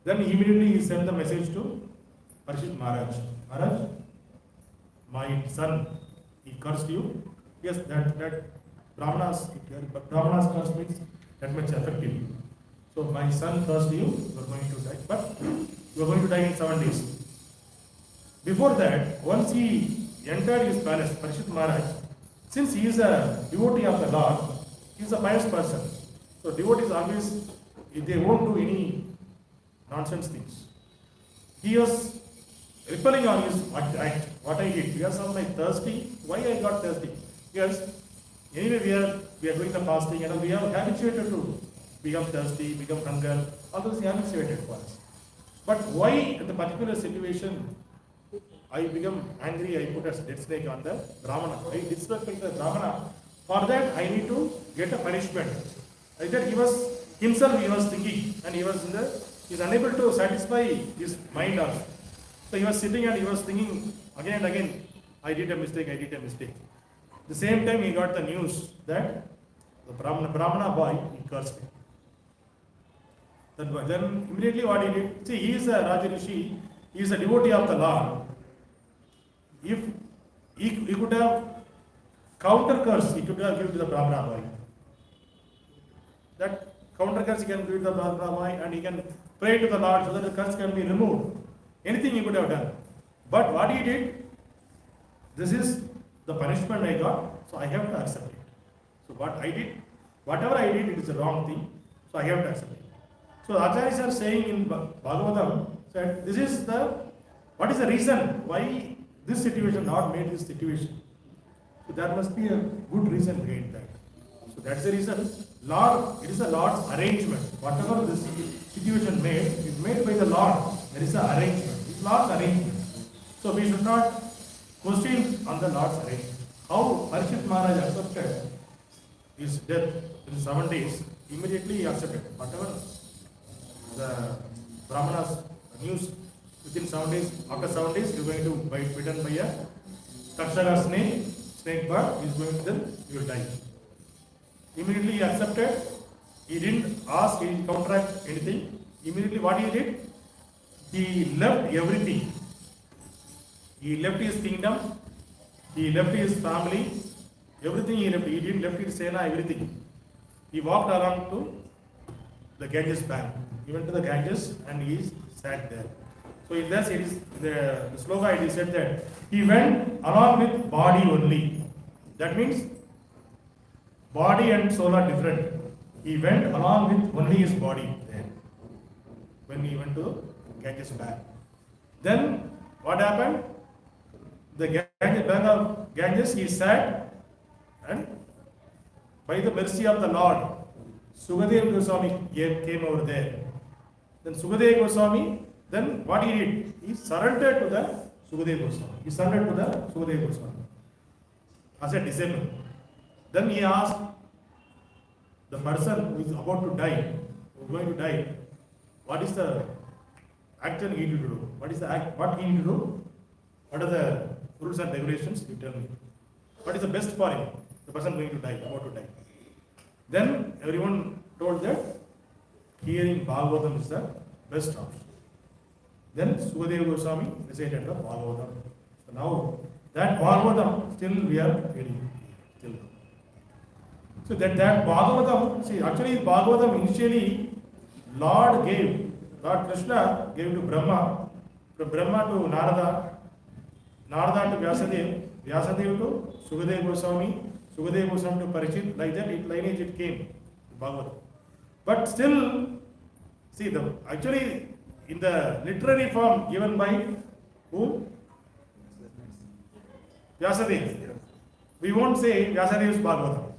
Then immediately he sent the message to Parikshit Maharaj. Maharaj, my son, he cursed you. Yes, that Brahmanas curse means that much effective. So my son cursed you, you are going to die. But you are going to die in 7 days. Before that, once he entered his palace, Parikshit Maharaj, since he is a devotee of the Lord, he is a pious person. So devotees always, they won't do any nonsense things. He was repelling on his act, what I did. Because of my thirsty, why I got thirsty? Because anyway we are doing the fasting and we have habituated to become thirsty, become hunger, all those habituated for us. But why in the particular situation I become angry, I put a dead snake on the Brahmana. I disrespect the Brahmana. For that I need to get a punishment. Like that he was thinking and he is unable to satisfy his mind also. So he was sitting and he was thinking again and again, I did a mistake. The same time he got the news that the Brahmana boy, he cursed him. Then immediately what he did, see, he is a Raja Rishi, he is a devotee of the Lord. If he could have counter curse, he could have given to the Brahmana boy. That counter curse he can give to the Brahmana boy and he can pray to the Lord so that the curse can be removed. Anything he could have done. But what he did, this is the punishment I got, so I have to accept it. So whatever I did, it is a wrong thing, so I have to accept it. So Acharyas are saying in Bhagavatam, said, what is the reason why this situation not made this situation? So there must be a good reason behind that. So that's the reason. It is the Lord's arrangement. Whatever this situation made, is made by the Lord. There is an arrangement. It's Lord's arrangement. So we should not question on the Lord's arrangement. How Parikshit Maharaj accepted his death in 7 days, immediately he accepted. Whatever the Brahmanas news within 7 days, after 7 days, you're going to be bitten by a Takshara snake bug is going to then you will die. Immediately he accepted, he didn't ask, he didn't contract anything. Immediately what he did? He left everything. He left his kingdom, he left his family, everything he left. He didn't left his Sena, everything. He walked along to the Ganges bank. He went to the Ganges and he sat there. So in this it is the sloka it is said that he went along with body only. That means body and soul are different. He went along with only his body there when he went to Ganges bank. Then what happened? The bank of Ganges he sat, and by the mercy of the Lord, Sukadeva Goswami came over there. Then Sukadeva Goswami, then what he did? He surrendered to the Sukadeva Goswami. He surrendered to the Sukadeva Goswami as a disciple. Then he asked the person who is about to die, who is going to die, what is the action he need to do? What is the act? What he need to do? What are the rules and regulations? You tell me. What is the best for him? The person going to die, about to die. Then everyone told that hearing Bhagavatam is the best option. Then Sukadeva Goswami recited the Bhagavatam. So now that Bhagavatam still we are reading. Still. So that Bhagavatam, see actually Bhagavatam initially Lord Krishna gave to Brahma, from Brahma to Narada, Narada to Vyasadeva, Vyasadeva to Sukadeva Goswami, Sukadeva Goswami to Parikshit, like that lineage it came, Bhagavatam. But still, see actually in the literary form given by who? Vyasadeva. We won't say Vyasadeva's Bhagavatam.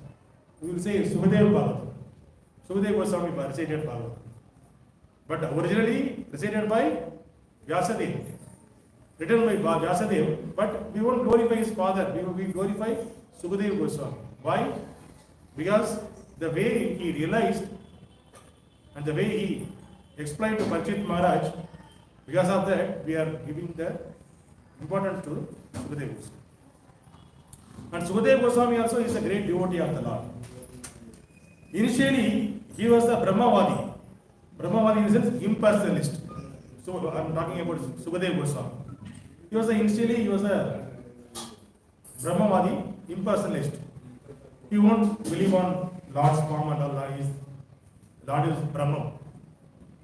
We will say Sukadeva Bhagavatam. Sukadeva Goswami recited Bhagavatam. But originally recited by Vyasadeva. Written by Vyasadeva, but we won't glorify his father, we will glorify Sukadeva Goswami. Why? Because the way he realized and the way he explained to Parikshit Maharaj, because of that we are giving the importance to Sukadeva Goswami. And Sukadeva Goswami also is a great devotee of the Lord. Initially, he was a Brahmavadi. Brahmavadi is an impersonalist. So I am talking about Sukadeva Goswami. Initially he was a Brahmavadi, impersonalist. He won't believe on Lord's form and all. Lord is Brahma.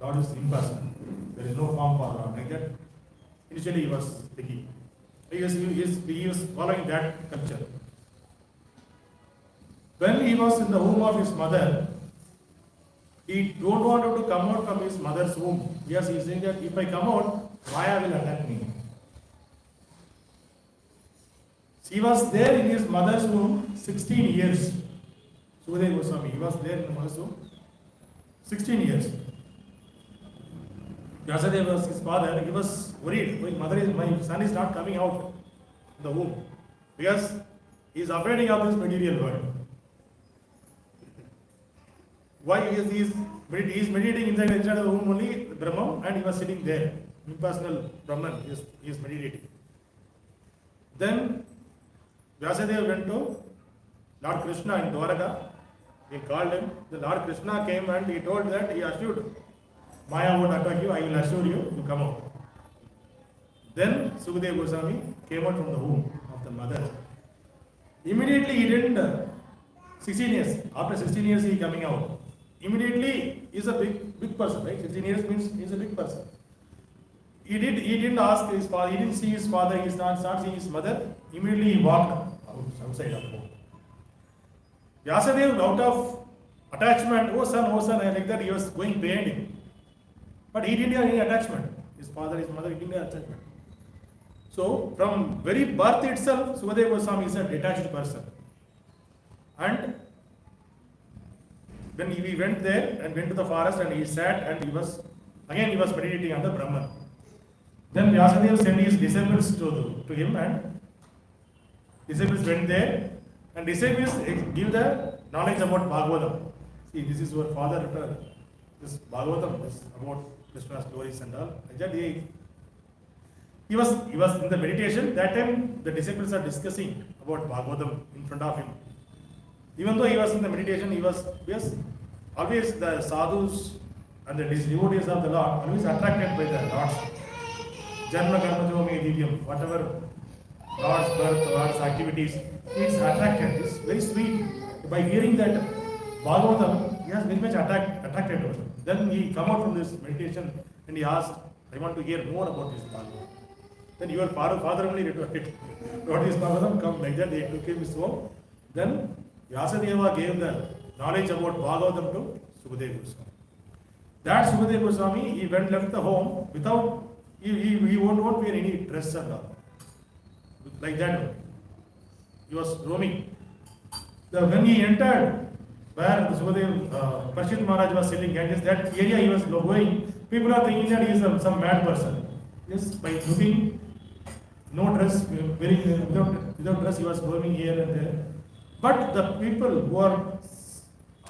Lord is impersonal. There is no form for Lord. Like that. Initially he was thinking. He was following that culture. When he was in the womb of his mother, he don't want to come out from his mother's womb. Yes, he is saying that if I come out, Maya will attack me. He was there in his mother's womb 16 years. Sukadeva Goswami, he was there in the mother's womb 16 years. Vyasadeva was his father. He was worried. My son is not coming out of the womb because he is afraid of this material world. Why? Because he is meditating inside of the womb only, Brahma, and he was sitting there. Impersonal Brahman, he is meditating. Then Vyasadeva went to Lord Krishna in Dwaraka. He called him. The Lord Krishna came and he told that he assured Maya won't attack you, I will assure you to come out. Then Sukadeva Goswami came out from the womb of the mother. Immediately he didn't 16 years. After 16 years he is coming out. Immediately he is a big person, right? 16 years means he is a big person. He didn't ask his father, he didn't see his father, he is not seeing his mother. Immediately he walked outside of home. Vyasadeva, out of attachment, oh son, like that, he was going behind him. But he didn't have any attachment. His father, his mother, he didn't have attachment. So, from very birth itself, Sukadeva Goswami is a detached person. And when he went there and went to the forest and he sat and he was meditating on the Brahman. Then Vyasadeva sent his disciples to him, and disciples went there and disciples give the knowledge about Bhagavatam. See, this is what father this Bhagavatam is about Krishna's glories and all. Actually, he was in the meditation. That time the disciples are discussing about Bhagavatam in front of him. Even though he was in the meditation, he was always the sadhus and the devotees of the Lord always attracted by the Lord's Janma Karma Jomi Divyam, whatever Lord's birth, Lord's activities, it's attracted. It's very sweet. By hearing that Bhagavatam, he has very much attracted to it. Then he come out from this meditation and he asked, I want to hear more about this Bhagavatam. Then your father only retorted, what is Bhagavatam? Come like that, they took him his home. Then Vyasadeva gave the knowledge about Bhagavatam to Sukadeva Goswami. That Sukadeva Goswami, he left the home without, he won't wear any dress and all. Like that, he was roaming. When he entered where the Sukadeva, Parshit Maharaj was selling Ganges, that area he was going, people are thinking that he is some mad person. Yes, by looking, no dress, without dress, he was roaming here and there. But the people who are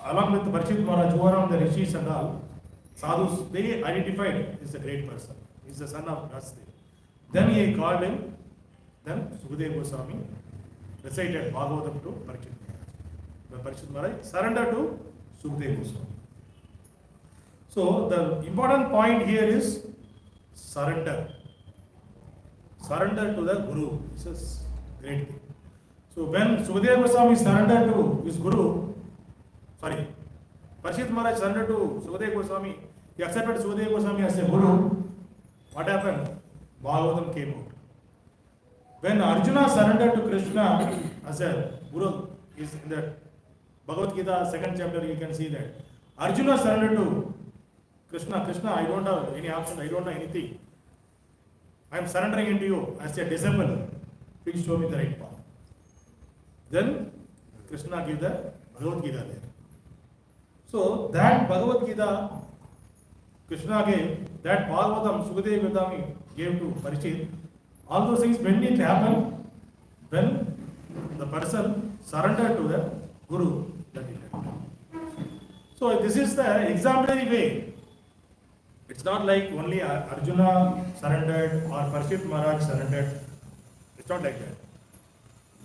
along with Parshit Maharaj, who are on the rishis and all, sadhus, they identified he is a great person. He is the son of Vasudeva. Then he called him. Then Sukadeva Goswami recited Bhagavatam to Parshit Maharaj. When Parshit Maharaj surrendered to Sukadeva Goswami. So the important point here is surrender. Surrender to the Guru. This is great thing. So when Sukadeva Goswami surrendered to his Guru, Parshit Maharaj surrendered to Sukadeva Goswami, he accepted Sukadeva Goswami as a Guru. What happened? Bhagavatam came out. When Arjuna surrendered to Krishna as a Guru, is in the Bhagavad Gita, 2nd chapter, you can see that. Arjuna surrendered to Krishna. Krishna, I don't have any option, I don't know anything. I am surrendering into you as a disciple. Please show me the right path. Then Krishna gave the Bhagavad Gita there. So that Bhagavad Gita, Krishna gave, that Bhagavatam, Sukadeva Goswami gave to Parishit. All those things, when it happened, when the person surrendered to the Guru, that it happened. So this is the exemplary way. It's not like only Arjuna surrendered or Parshit Maharaj surrendered. It's not like that.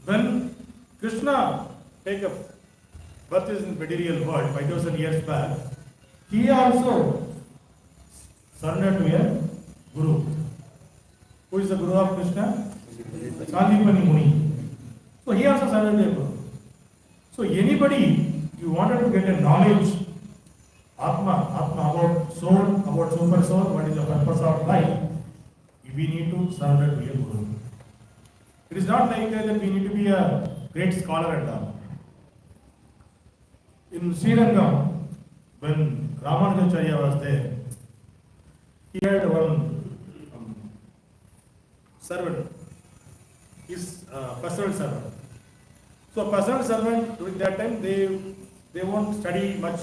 When Krishna take up birth in material world 5000 years back, he also surrendered to a Guru. Who is the Guru of Krishna? Sandipani Muni. So he also surrendered to a Guru. So anybody, you wanted to get a knowledge, Atma about soul, about super soul, what is the purpose of life, we need to surrender to a Guru. It is not like that we need to be a great scholar and all. In Srirangam, when Ramanujacharya was there, he had one servant, his personal servant. So personal servant during that time, they won't study much.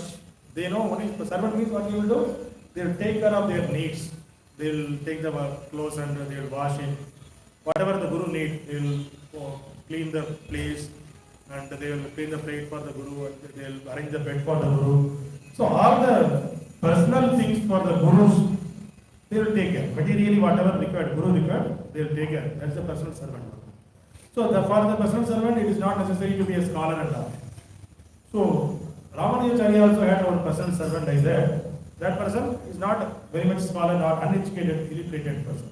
They know only servant means what you will do. They will take care of their needs. They will take the clothes and they will wash it. Whatever the Guru needs, they will clean the place and they will clean the plate for the Guru and they will arrange the bed for the Guru. So all the personal things for the Gurus, they will take care. Materially, whatever required, Guru required, they will take care. That's the personal servant. So for the personal servant, it is not necessary to be a scholar and all. So Ramanujacharya also had one personal servant like that. That person is not very much scholar or uneducated, illiterate person.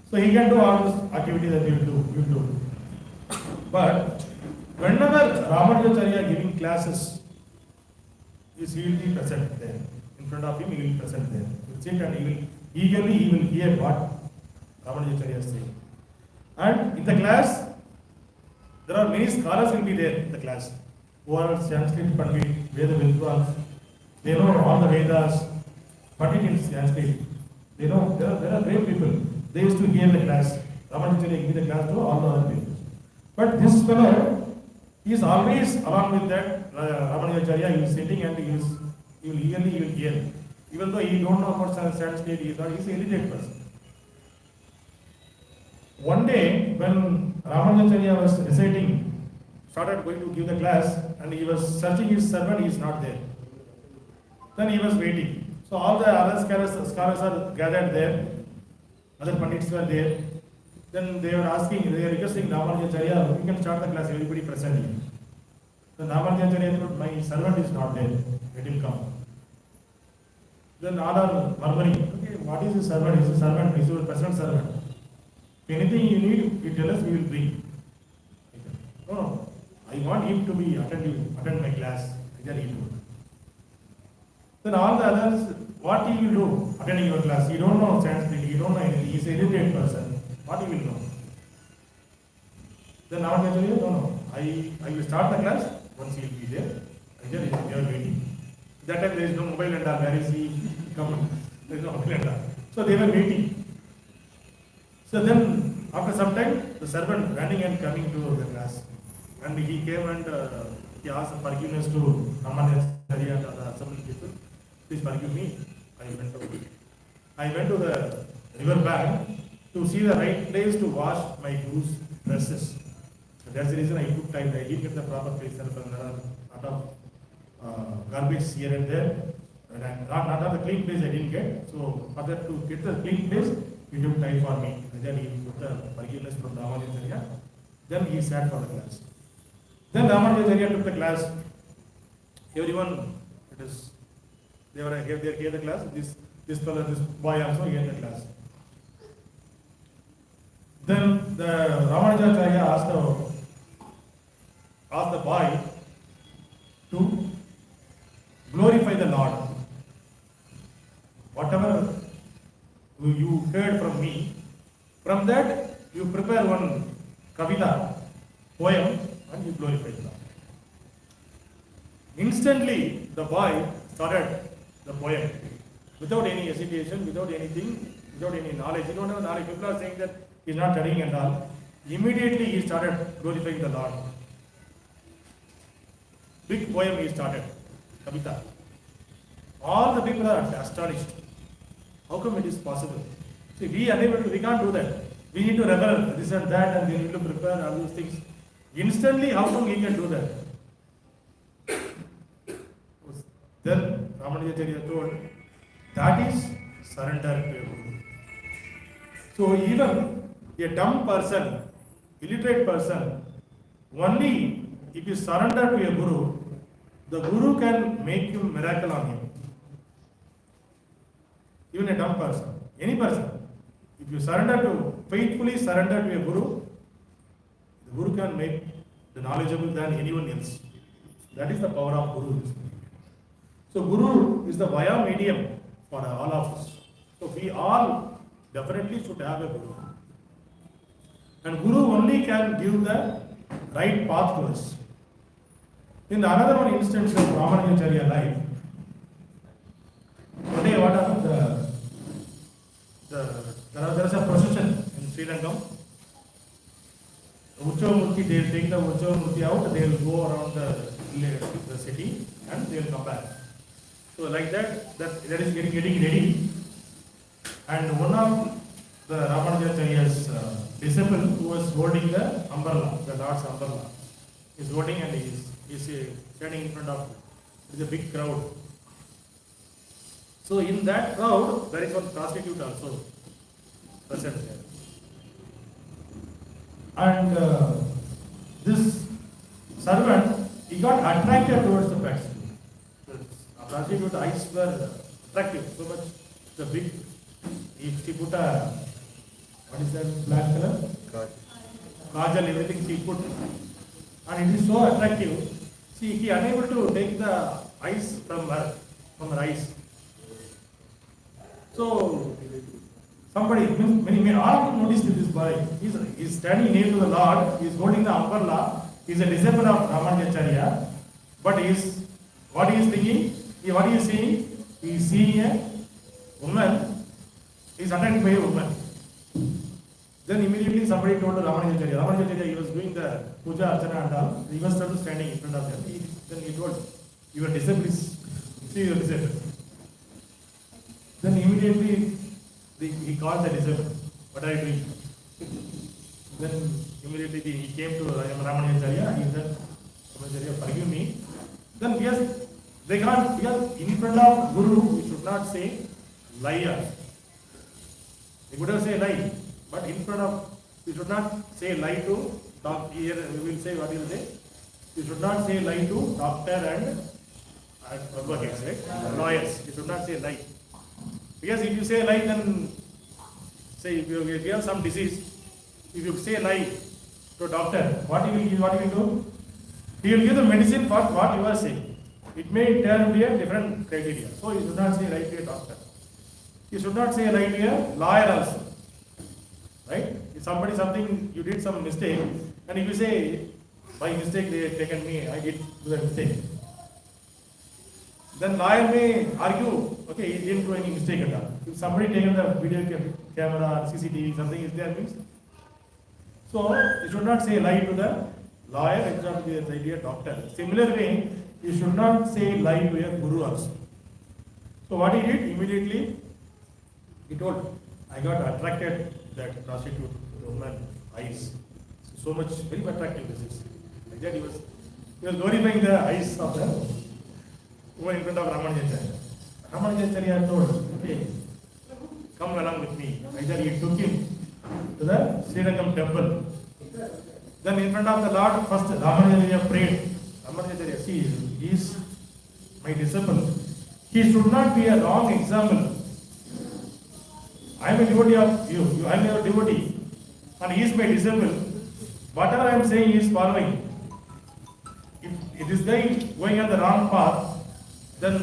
So he can do all those activities that you will do. But whenever Ramanujacharya giving classes, he will be present there. In front of him, he will be present there. He will sit and he will hear what Ramanujacharya is saying. And in the class, there are many scholars will be there in the class who are Sanskrit Pandit, Veda Vidwans. They know all the Vedas, Pandit in Sanskrit. They know there are great people. They used to hear the class. Ramanujacharya give the class to all the other people. But this fellow, he is always along with that Ramanujacharya. He is sitting and he will hear. Even though he don't know about Sanskrit, he is an illiterate person. One day, when Ramanujacharya was started going to give the class, and he was searching his servant, he is not there. Then he was waiting. So all the other scholars are gathered there. Other pandits were there. Then they were asking, they were requesting Ramanujacharya, we can start the class, everybody present here. Then Ramanujacharya thought, my servant is not there, let him come. Then all are murmuring, okay, what is his servant? He's a servant, he's a present servant. If anything you need, you tell us, we will bring. No, I want him to be attend my class. Either he do. Then all the others, what he will do attending your class? You don't know Sanskrit, you don't know anything, he is an illiterate person. What he will know? Then Ramanujacharya, no, I will start the class, once he will be there, either they are waiting. That time there is no mobile and all, where is he come? There is no mobile and all. So they were waiting. So then, after some time, the servant running and coming to the class. And he came and he asked forgiveness to Ramanujacharya and the assembly people. Please forgive me. I went to the river bank to see the right place to wash my Guru's dresses. So that's the reason I took time. I didn't get the proper place. There are a lot of garbage here and there. And not the clean place I didn't get. So for that to get the clean place, he took time for me. And then he put the forgiveness from Ramanujacharya. Then he sat for the class. Then Ramanujacharya took the class. Everyone, they were here the class. This fellow, this boy also here in the class. Then the Ramanujacharya asked the boy to glorify the Lord. Whatever you heard from me, from that you prepare one kavita, poem, and you glorify the Lord. Instantly, the boy started the poem without any hesitation, without anything, without any knowledge. He don't have knowledge. People are saying that he's not studying and all. Immediately he started glorifying the Lord. Big poem he started, kavita. All the people are astonished. How come it is possible? See, we can't do that. We need to revel this and that, and we need to prepare all those things. Instantly, how come he can do that? Then Ramanujacharya told, that is surrender to your Guru. So even a dumb person, illiterate person, only if you surrender to your Guru, the Guru can make you miracle on him. Even a dumb person, any person, if you faithfully surrender to your Guru, the Guru can make the knowledgeable than anyone else. That is the power of Guru. So Guru is the via medium for all of us. So we all definitely should have a Guru. And Guru only can give the right path to us. In another one instance of Ramanujacharya life, today what happened? There is a procession in Sri Lanka. Uchavamurti, they will take the Uchavamurti out, they will go around the city and they will come back. So like that is getting ready. And one of the Ramanujacharya's disciple who was holding the umbrella, the Lord's umbrella, is holding and is standing in front of it. It is a big crowd. So in that crowd, there is one prostitute also present there. And this servant, he got attracted towards the prostitute. The prostitute's eyes were attractive, so much the big, she put a, what is that black color? Kajal, everything she put. And it is so attractive. See, he unable to take the eyes from her eyes. So, somebody, many all of them noticed this boy. He is standing near to the Lord, he is holding the umbrella, he is a disciple of Ramanujacharya, but what he is thinking, what he is seeing? He is seeing a woman, he is attracted by a woman. Then immediately somebody told Ramanujacharya, he was doing the puja, archana and all, he was standing in front of them. Then he told, your disciple is, see your disciple. Then immediately he called the disciple, what are you doing? Then immediately he came to Ramanujacharya, he said, Ramanujacharya, forgive me. Then yes, They can't, because in front of Guru, we should not say liar. We could have say lie, but in front of, we should not say lie to doctor. Here we will say, what will say? You should not say lie to doctor and advocates, right? Lawyers. You should not say lie. Because if you say lie, then say if you have some disease, if you say lie to doctor, what he will do? He will give the medicine for what you are saying. It may turn to be a different criteria. So you should not say lie to a doctor. You should not say lie to a lawyer also. Right? If something, you did some mistake, and if you say, by mistake they have taken me, I did the mistake. Then lawyer may argue, okay, he didn't do any mistake at all. If somebody taken the video camera, CCTV, something is there means. So you should not say lie to the lawyer, except the idea doctor. Similarly, you should not say lie to a guru also. So what he did, immediately he told, I got attracted that prostitute to the woman eyes. So much, very attractive this is. Like that he was glorifying the eyes of the woman in front of Ramanujacharya. Ramanujacharya told, okay, come along with me. Like that he took him to the Srirangam temple. Then in front of the Lord, first Ramanujacharya prayed. Ramanujacharya, see, he is my disciple. He should not be a wrong example. I am a devotee of you, I am your devotee, and he is my disciple. Whatever I am saying, he is following. If this guy going on the wrong path, then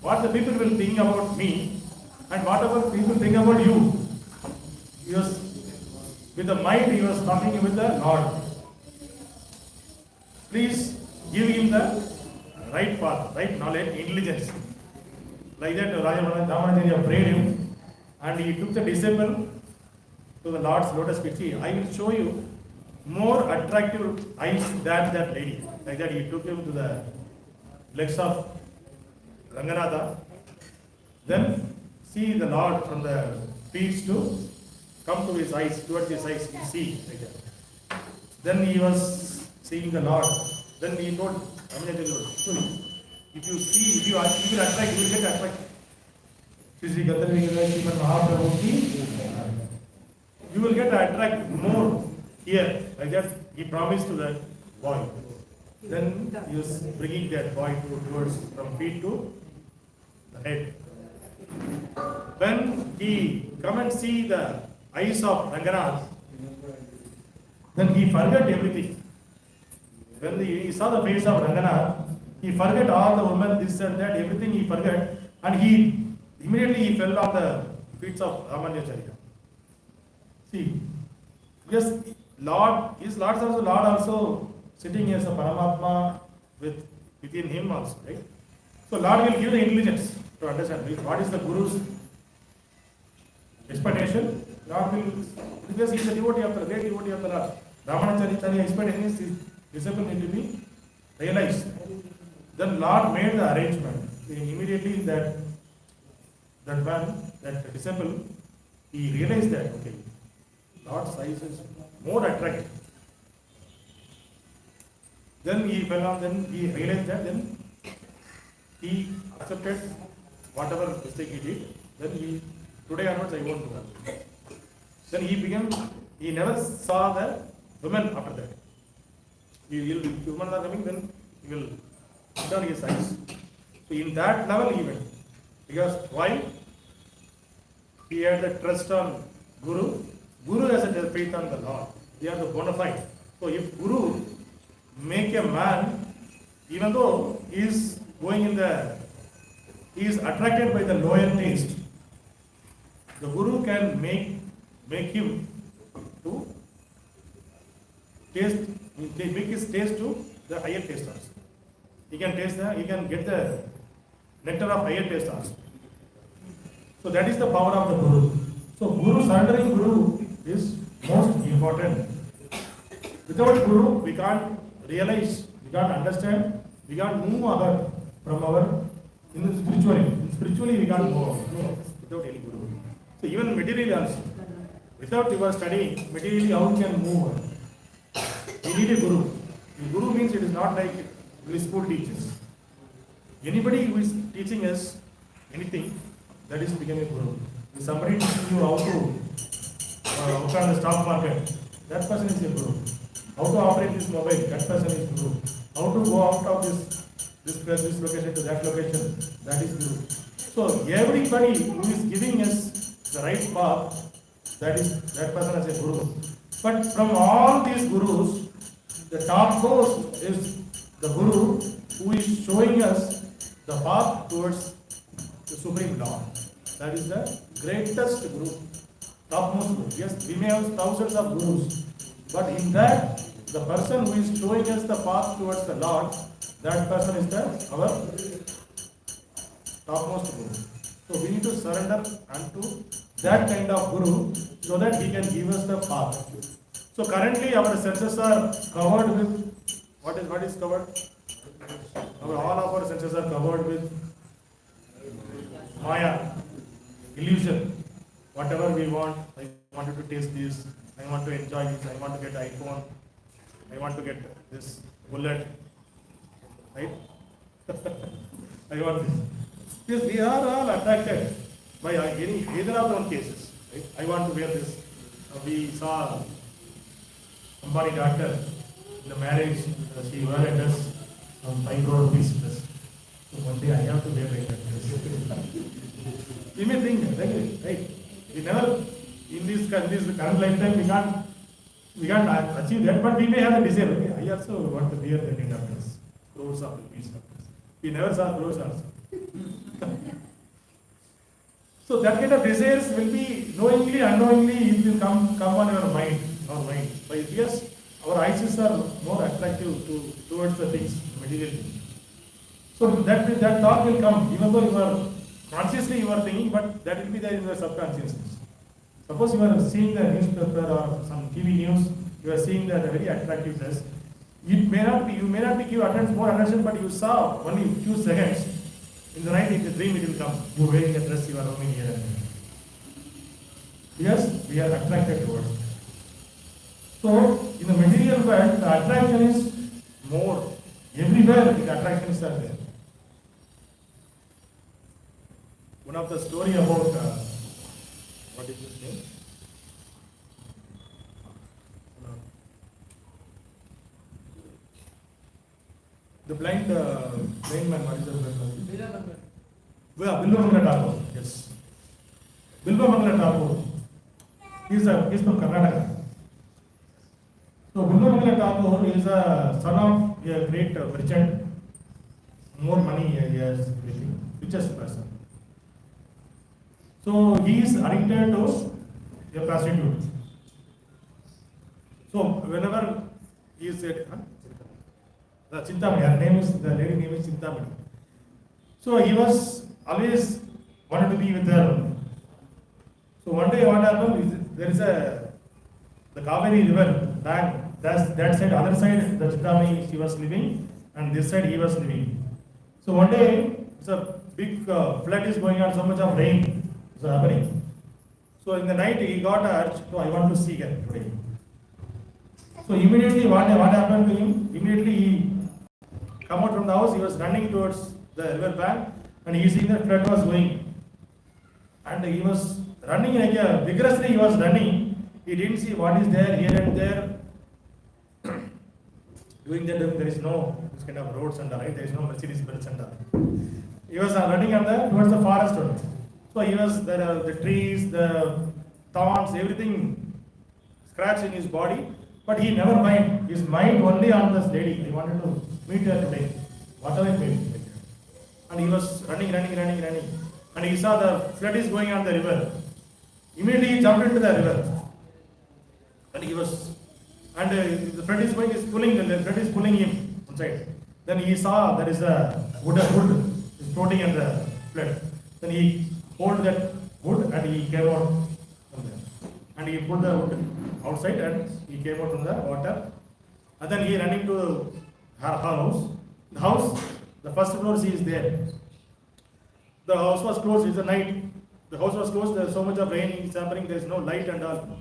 what the people will think about me, and whatever people think about you. He was, with the mind, he was talking with the Lord. Please give him the right path, right knowledge, intelligence. Like that, Ramanujacharya prayed him, and he took the disciple to the Lord's lotus feet. See, I will show you more attractive eyes than that lady. Like that, he took him to the legs of Ranganatha. Then see the Lord from the feet to come to his eyes, towards his eyes, you see. Like that. Then he was seeing the Lord. Then he told Ramanujacharya, if you see, if you attract, you will get attracted. You will get attract more here. Like that, he promised to that boy. Then he was bringing that boy towards from feet to the head. When he come and see the eyes of Ranganath, then he forgot everything. When he saw the face of Ranganath, he forgot all the women, this and that, everything he forgot, and he immediately fell on the feet of Ramanujacharya. See, yes, Lord, his Lord also sitting as a Paramatma within him also, right? So Lord will give the intelligence to understand what is the Guru's expectation. Lord will, because he is a devotee of the great devotee of the Lord. Ramanujacharya expectation is his disciple need to be realized. Then Lord made the arrangement. Immediately that disciple, he realized that, okay, Lord's eyes is more attractive. Then he fell on, then he realized that, then he accepted whatever mistake he did. Then today onwards I won't do that. Then he never saw the women after that. If women are coming, then he will put on his eyes. So in that level he went. Because why? He had the trust on Guru. Guru has a faith on the Lord. They are the bona fide. So if Guru make a man, even though he is he is attracted by the lower taste, the Guru can make him to taste, make his taste to the higher taste also. He can get the nectar of higher taste also. So that is the power of the Guru. So surrendering Guru is most important. Without Guru, we can't realize, we can't understand, we can't move ahead from our spiritually we can't move without any Guru. So even materially also, without your studying, materially how you can move? We need a Guru. The Guru means it is not like school teachers. Anybody who is teaching us anything, that is becoming a guru. If somebody teaching you how to work on the stock market, that person is a guru. How to operate this mobile, that person is guru. How to go out of this location to that location, that is guru. So everybody who is giving us the right path, that person is a guru. But from all these gurus, the top most is the guru who is showing us the path towards the Supreme Lord. That is the greatest guru, topmost guru. Yes, we may have thousands of gurus, but in that, the person who is showing us the path towards the Lord, that person is our topmost guru. So we need to surrender unto that kind of guru so that he can give us the path. So currently our senses are covered with, what is covered? All of our senses are covered with Maya, illusion. Whatever we want, I wanted to taste this, I want to enjoy this, I want to get iPhone, I want to get this bullet, right? I want this. Yes, we are all attracted by either of those cases. Right? I want to wear this. We saw somebody doctor in the marriage, she wore a dress, some 5 crore rupees dress. So one day I have to wear like that dress. We may think, right? We never, in this current lifetime, we can't achieve that, but we may have a desire. Okay, I also want to wear that kind of dress. Crores of rupees. We never saw crores also. So that kind of desires will be knowingly, unknowingly, it will come on our mind. But yes, our eyes are more attractive towards the things, material things. So that thought will come, even though you are consciously you are thinking, but that will be there in your subconsciousness. Suppose you are seeing the newspaper or some TV news, you are seeing that very attractive dress. You may not be more attention, but you saw only a few seconds. In the night, in the dream, it will come. You are wearing a dress, you are roaming here and there. Yes, we are attracted towards it. So, in the material world, the attraction is more. Everywhere, the attractions are there. One of the story about, what is his name? The blind man, what is the blind man? Bilva Thakur, yes. Bilva Thakur, he's from Karnataka. So Bilva Thakur is a son of a great merchant. More money he has, richest person. So he is addicted to a prostitute. So whenever he is Chintamani, the lady name is Chintamani. So he was always wanted to be with her. So one day what happened is there is the Kaveri river bank, that side, other side the Chintamani she was living, and this side he was living. So one day it's a big flood is going on, so much of rain is happening. So in the night he got a urge, so I want to see her today. So immediately what happened to him? Immediately he come out from the house, he was running towards the river bank, and he seen that flood was going. And he was running vigorously he was running. He didn't see what is there here and there. Doing that there is no this kind of roads and all, right? There is no Mercedes Benz and all. He was running towards the forest only. So he was the trees, the thorns, everything scratched in his body. But he never mind. His mind only on this lady. He wanted to meet her today. Whatever it may be. And he was running. And he saw the flood is going on the river. Immediately he jumped into the river. And the flood is going, the flood is pulling him inside. Then he saw there is a wood is floating in the flood. Then he pulled that wood and he came out from there. And he put the wood outside and he came out from the water. And then he running to her house. The house, the first floor she is there. The house was closed, it's a night. The house was closed, there is so much of rain is happening, there is no light and all.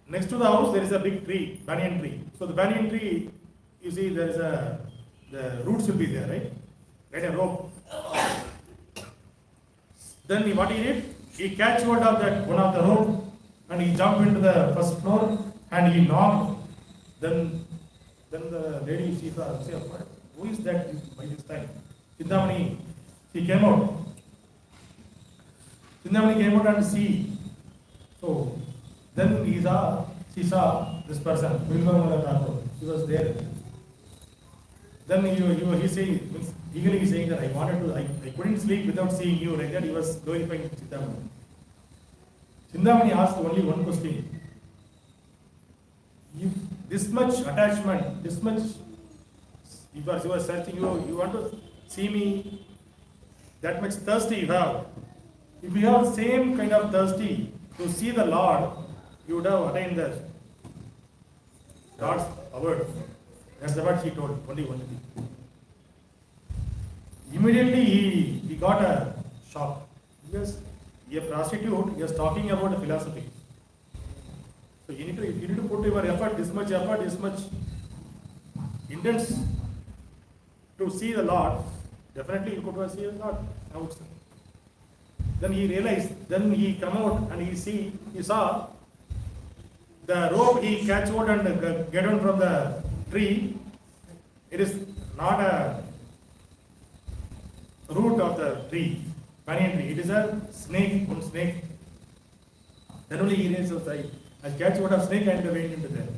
Next to the house there is a big tree, banyan tree. So the banyan tree, you see there is the roots will be there, right? right, a rope. Then what he did? He catch hold of that one of the rope and he jumped into the first floor and he knocked. Then the lady, she thought, who is that by this time? Chindamani, she came out. Chindamani came out and see. So then she saw this person, he was there. Then he saying, eagerly he's saying that I couldn't sleep without seeing you, like that he was glorifying Chindamani. Chindamani asked only one question. This much attachment, this much, you are searching, you want to see me, that much thirsty you have. If you have same kind of thirsty to see the Lord, you would have attained the Lord's award. That's what she told, only one thing. Immediately he got a shock. Because a prostitute is talking about a philosophy. So you need to put your effort, this much intense to see the Lord. Definitely you could see the Lord outside. Then he realized, then he come out and he saw the rope he catch hold and get on from the tree. It is not a root of the tree, banyan tree. It is a snake, one snake. Then only he raised his eye and catch hold of snake and went into there.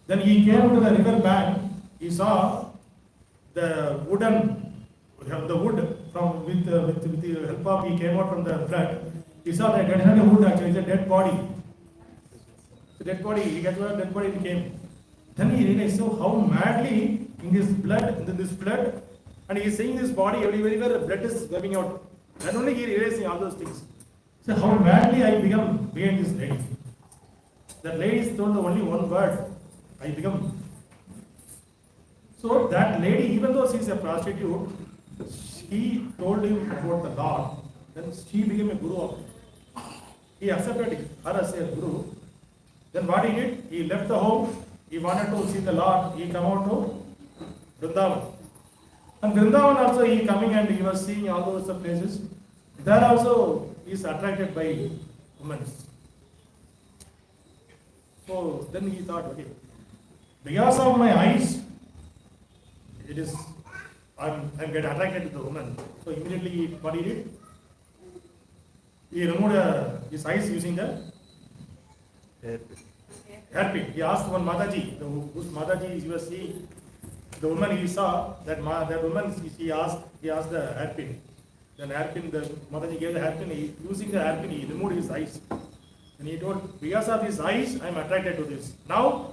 Then he came to the river bank. He saw the wood from with the help of he came out from the flood. He saw that not a wood actually, it's a dead body. The dead body, he got a dead body, he came. Then he realized how madly in this blood, and he is seeing this body everywhere the blood is coming out. Then only he realized all those things. So how madly I become behind this lady. That lady told the only one word, I become. So that lady, even though she is a prostitute, she told him about the Lord. Then she became a guru of him. He accepted her as a guru. Then what he did? He left the home. He wanted to see the Lord. He come out to Vrindavan. And Vrindavan also he coming and he was seeing all those places. There also he is attracted by women. So then he thought, okay, because of my eyes, I'm get attracted to the woman. So immediately what he did? He removed his eyes using the hairpin. He asked one Mataji, whose Mataji he was seeing, the woman he saw, that woman he asked the hairpin. Then hairpin, the Mataji gave the hairpin, using the hairpin he removed his eyes. And he told, because of his eyes, I am attracted to this. Now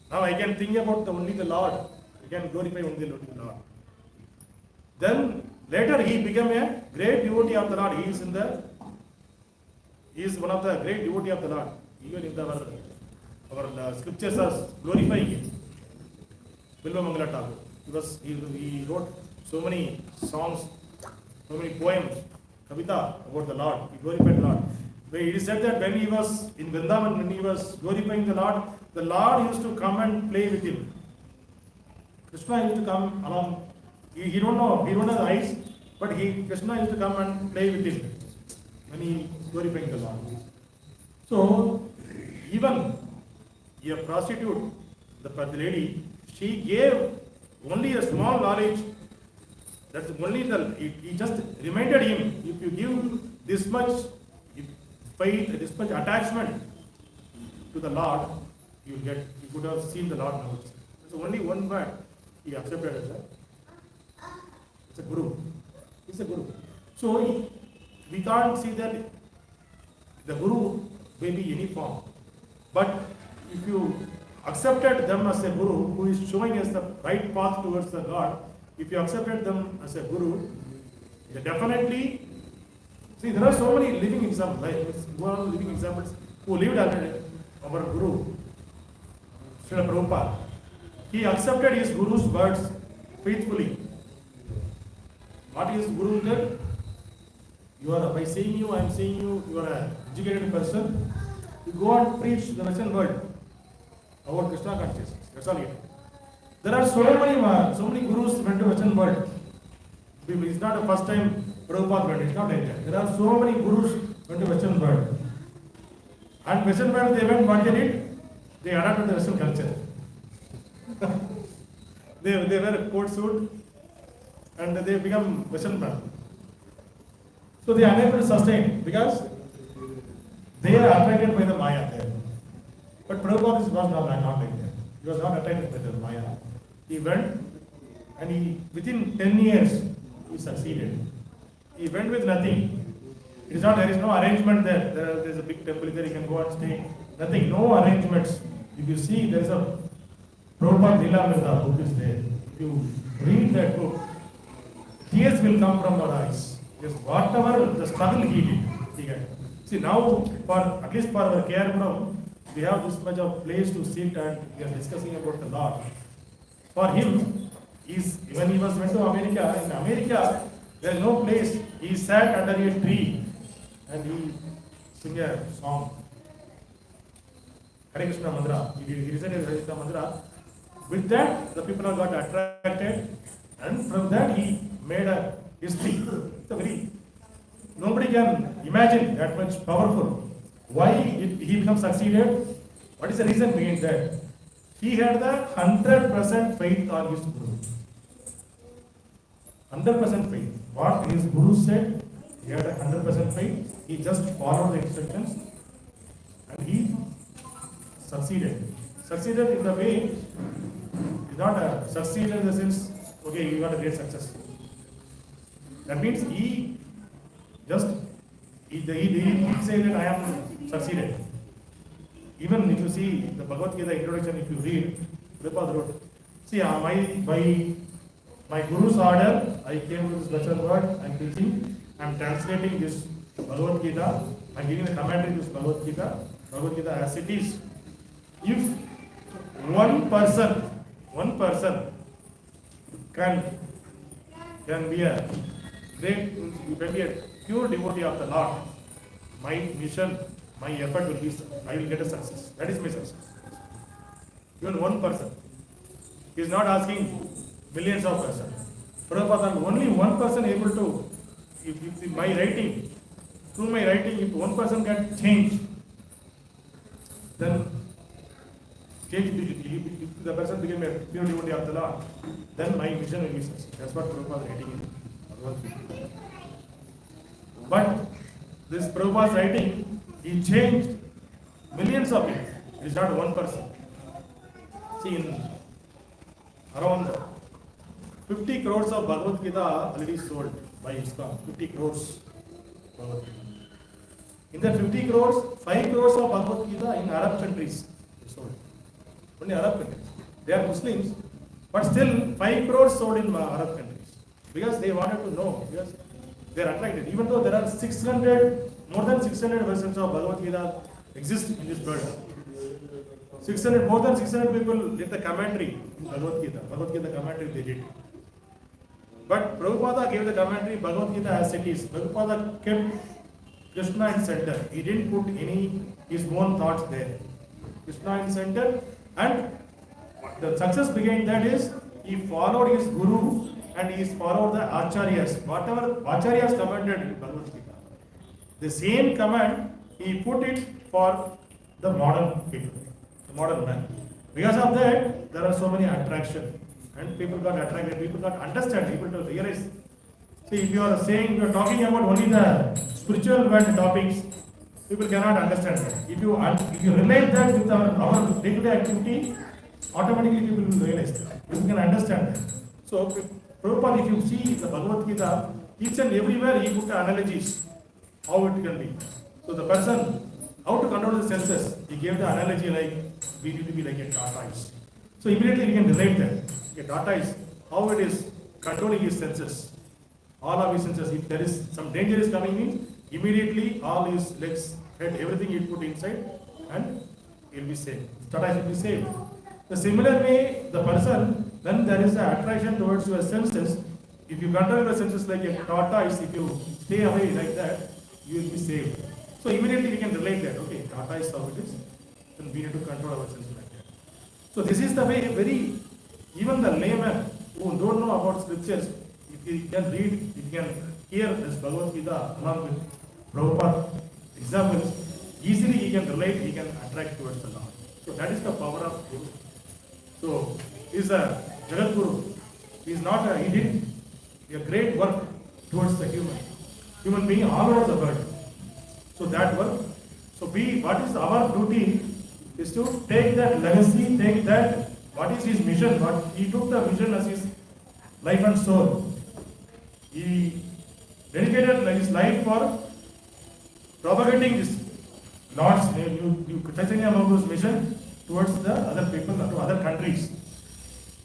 I can think about only the Lord. I can glorify only the Lord. Then later he became a great devotee of the Lord. He is one of the great devotee of the Lord. Even if our scriptures are glorifying him. Bilva Mangala Thakur. He wrote so many songs, so many poems, Kavita about the Lord. He glorified the Lord. It is said that when he was in Vrindavan, when he was glorifying the Lord used to come and play with him. Krishna used to come along. He don't have the eyes, but Krishna used to come and play with him when he glorifying the Lord. So even a prostitute, the lady, she gave only a small knowledge. That's only he just reminded him, if you give this much faith, this much attachment to the Lord, you could have seen the Lord now. There's only one word he accepted as that. It's a guru. He's a guru. So we can't see that the guru may be any form. But if you accepted them as a guru who is showing us the right path towards the God, if you accepted them as a guru, they definitely. See, there are so many living examples, living examples who lived already. Our Guru, Srila Prabhupada, he accepted his Guru's words faithfully. What is Guru did? By seeing you, I am seeing you are an educated person. You go and preach the Western world about Krishna consciousness. That's all it is. There are so many Gurus went to Western world. It's not the first time Prabhupada went, it's not like that. There are so many gurus went to Western world. And Western world, they went, what they did? They adopted the Western culture. they wear a coat suit and they become Western world. So they are unable to sustain because they are attracted by the Maya there. But Prabhupada was not like that. He was not attracted by the Maya. He went and within 10 years, he succeeded. He went with nothing. It is not, there is no arrangement there. There is a big temple there, you can go and stay. Nothing, no arrangements. If you see, there is a Prabhupada Lilamrita book is there. If you read that book, tears will come from our eyes. Just whatever the struggle he did. See now, at least for our care Puram, we have this much of place to sit and we are discussing about the Lord. For him, when he went to America, in America, there is no place. He sat under a tree and he sang a song. Hare Krishna Mantra. He recited Hare Krishna Mantra. With that, the people got attracted, and from that he made a history. Nobody can imagine that much powerful. Why he becomes succeeded? What is the reason behind that? He had the 100% faith on his Guru. 100% faith. What his Guru said, he had a 100% faith. He just followed the instructions and he succeeded. Succeeded in the way, not a succeed in the sense, okay, you got a great success. That means he said that I am succeeded. Even if you see the Bhagavad Gita introduction, if you read, Prabhupada wrote, see, by my Guru's order, I came to this Western world, I am preaching, I am translating this Bhagavad Gita, I am giving a commentary to this Bhagavad Gita as it is. If one person can be a great, you can be a pure devotee of the Lord, my mission, my effort will be, I will get a success. That is my success. Even one person. He is not asking millions of persons. Prabhupada, only one person able to, if my writing, through my writing, if one person can change, then if the person became a pure devotee of the Lord, then my mission will be success. That's what Prabhupada writing in Bhagavad Gita. But this Prabhupada's writing, he changed millions of people. It is not one person. See, in around 50 crores of Bhagavad Gita already sold by ISKCON. 50 crores Bhagavad Gita. In that 50 crores, 5 crores of Bhagavad Gita in Arab countries sold. Only Arab countries. They are Muslims, but still 5 crores sold in Arab countries. Because they wanted to know, because they are attracted. Even though there are more than 600 versions of Bhagavad Gita exist in this world. More than 600 people did the commentary in Bhagavad Gita commentary they did. But Prabhupada gave the commentary Bhagavad Gita as it is. Prabhupada kept Krishna in center. He didn't put his own thoughts there. Krishna in center, and the success behind that is he followed his Guru and he followed the Acharyas. Whatever Acharyas commented in Bhagavad Gita, the same command he put it for the modern people, the modern man. Because of that, there are so many attractions, and people got attracted, people got understand, people to realize. See, if you are talking about only the spiritual world topics, people cannot understand that. If you relate that with our day-to-day activity, automatically people will realize that. People can understand that. So, Prabhupada, if you see the Bhagavad Gita, each and everywhere he put analogies, how it can be. So the person, how to control the senses, he gave the analogy like, we need to be like a tortoise. So immediately we can relate that. A tortoise, how it is controlling his senses. All of his senses, if there is some danger is coming in, immediately all his legs, head, everything he put inside and he will be safe. Tortoise will be safe. The similar way, the person, then there is an attraction towards your senses. If you control your senses like a tortoise, if you stay away like that, you will be safe. So immediately we can relate that. Okay, tortoise how it is, then we need to control our senses like that. So this is the way even the layman who don't know about scriptures, if you can read, you can hear this Bhagavad Gita along with Prabhupada examples, easily he can relate, he can attract towards the Lord. So that is the power of Guru. So he is a Jagat Guru. He is not he did a great work towards the human being all over the world. So that work, what is our duty is to take that legacy, take that, what is his mission, what he took the vision as his life and soul. He dedicated his life for propagating this Lord's Chaitanya Mahaprabhu's mission towards the other people, to other countries.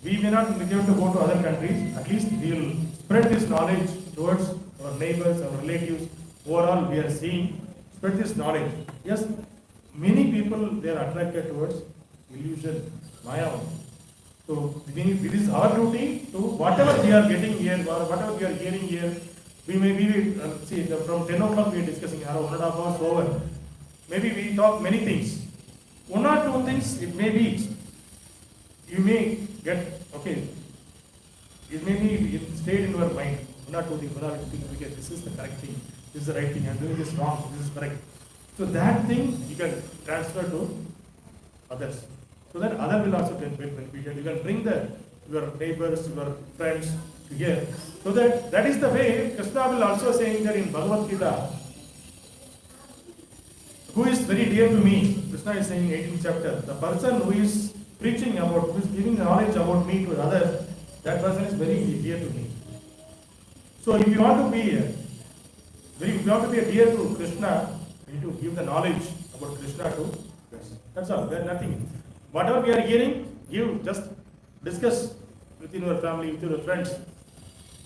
We may not be able to go to other countries, at least we will spread this knowledge towards our neighbors, our relatives. Overall, we are seeing, spread this knowledge. Yes, many people, they are attracted towards illusion, Maya. So, it is our duty to, whatever we are getting here, or whatever we are hearing here, we may be, from 10 o'clock we are discussing, 1.5 hours over. Maybe we talk many things. One or two things, it may be, you may get, okay, it may be stayed in your mind. One or two things, okay, this is the correct thing, this is the right thing, I'm doing this wrong, this is correct. So that thing you can transfer to others. So that other will also benefit. You can bring your neighbors, your friends to here. So that is the way Krishna will also saying that in Bhagavad Gita, who is very dear to me. Krishna is saying in 18th chapter, the person who is preaching about, who is giving knowledge about me to others, that person is very dear to me. So if you want to be dear to Krishna, you need to give the knowledge about Krishna to others. That's all. There's nothing. Whatever we are hearing, just discuss within your family, with your friends,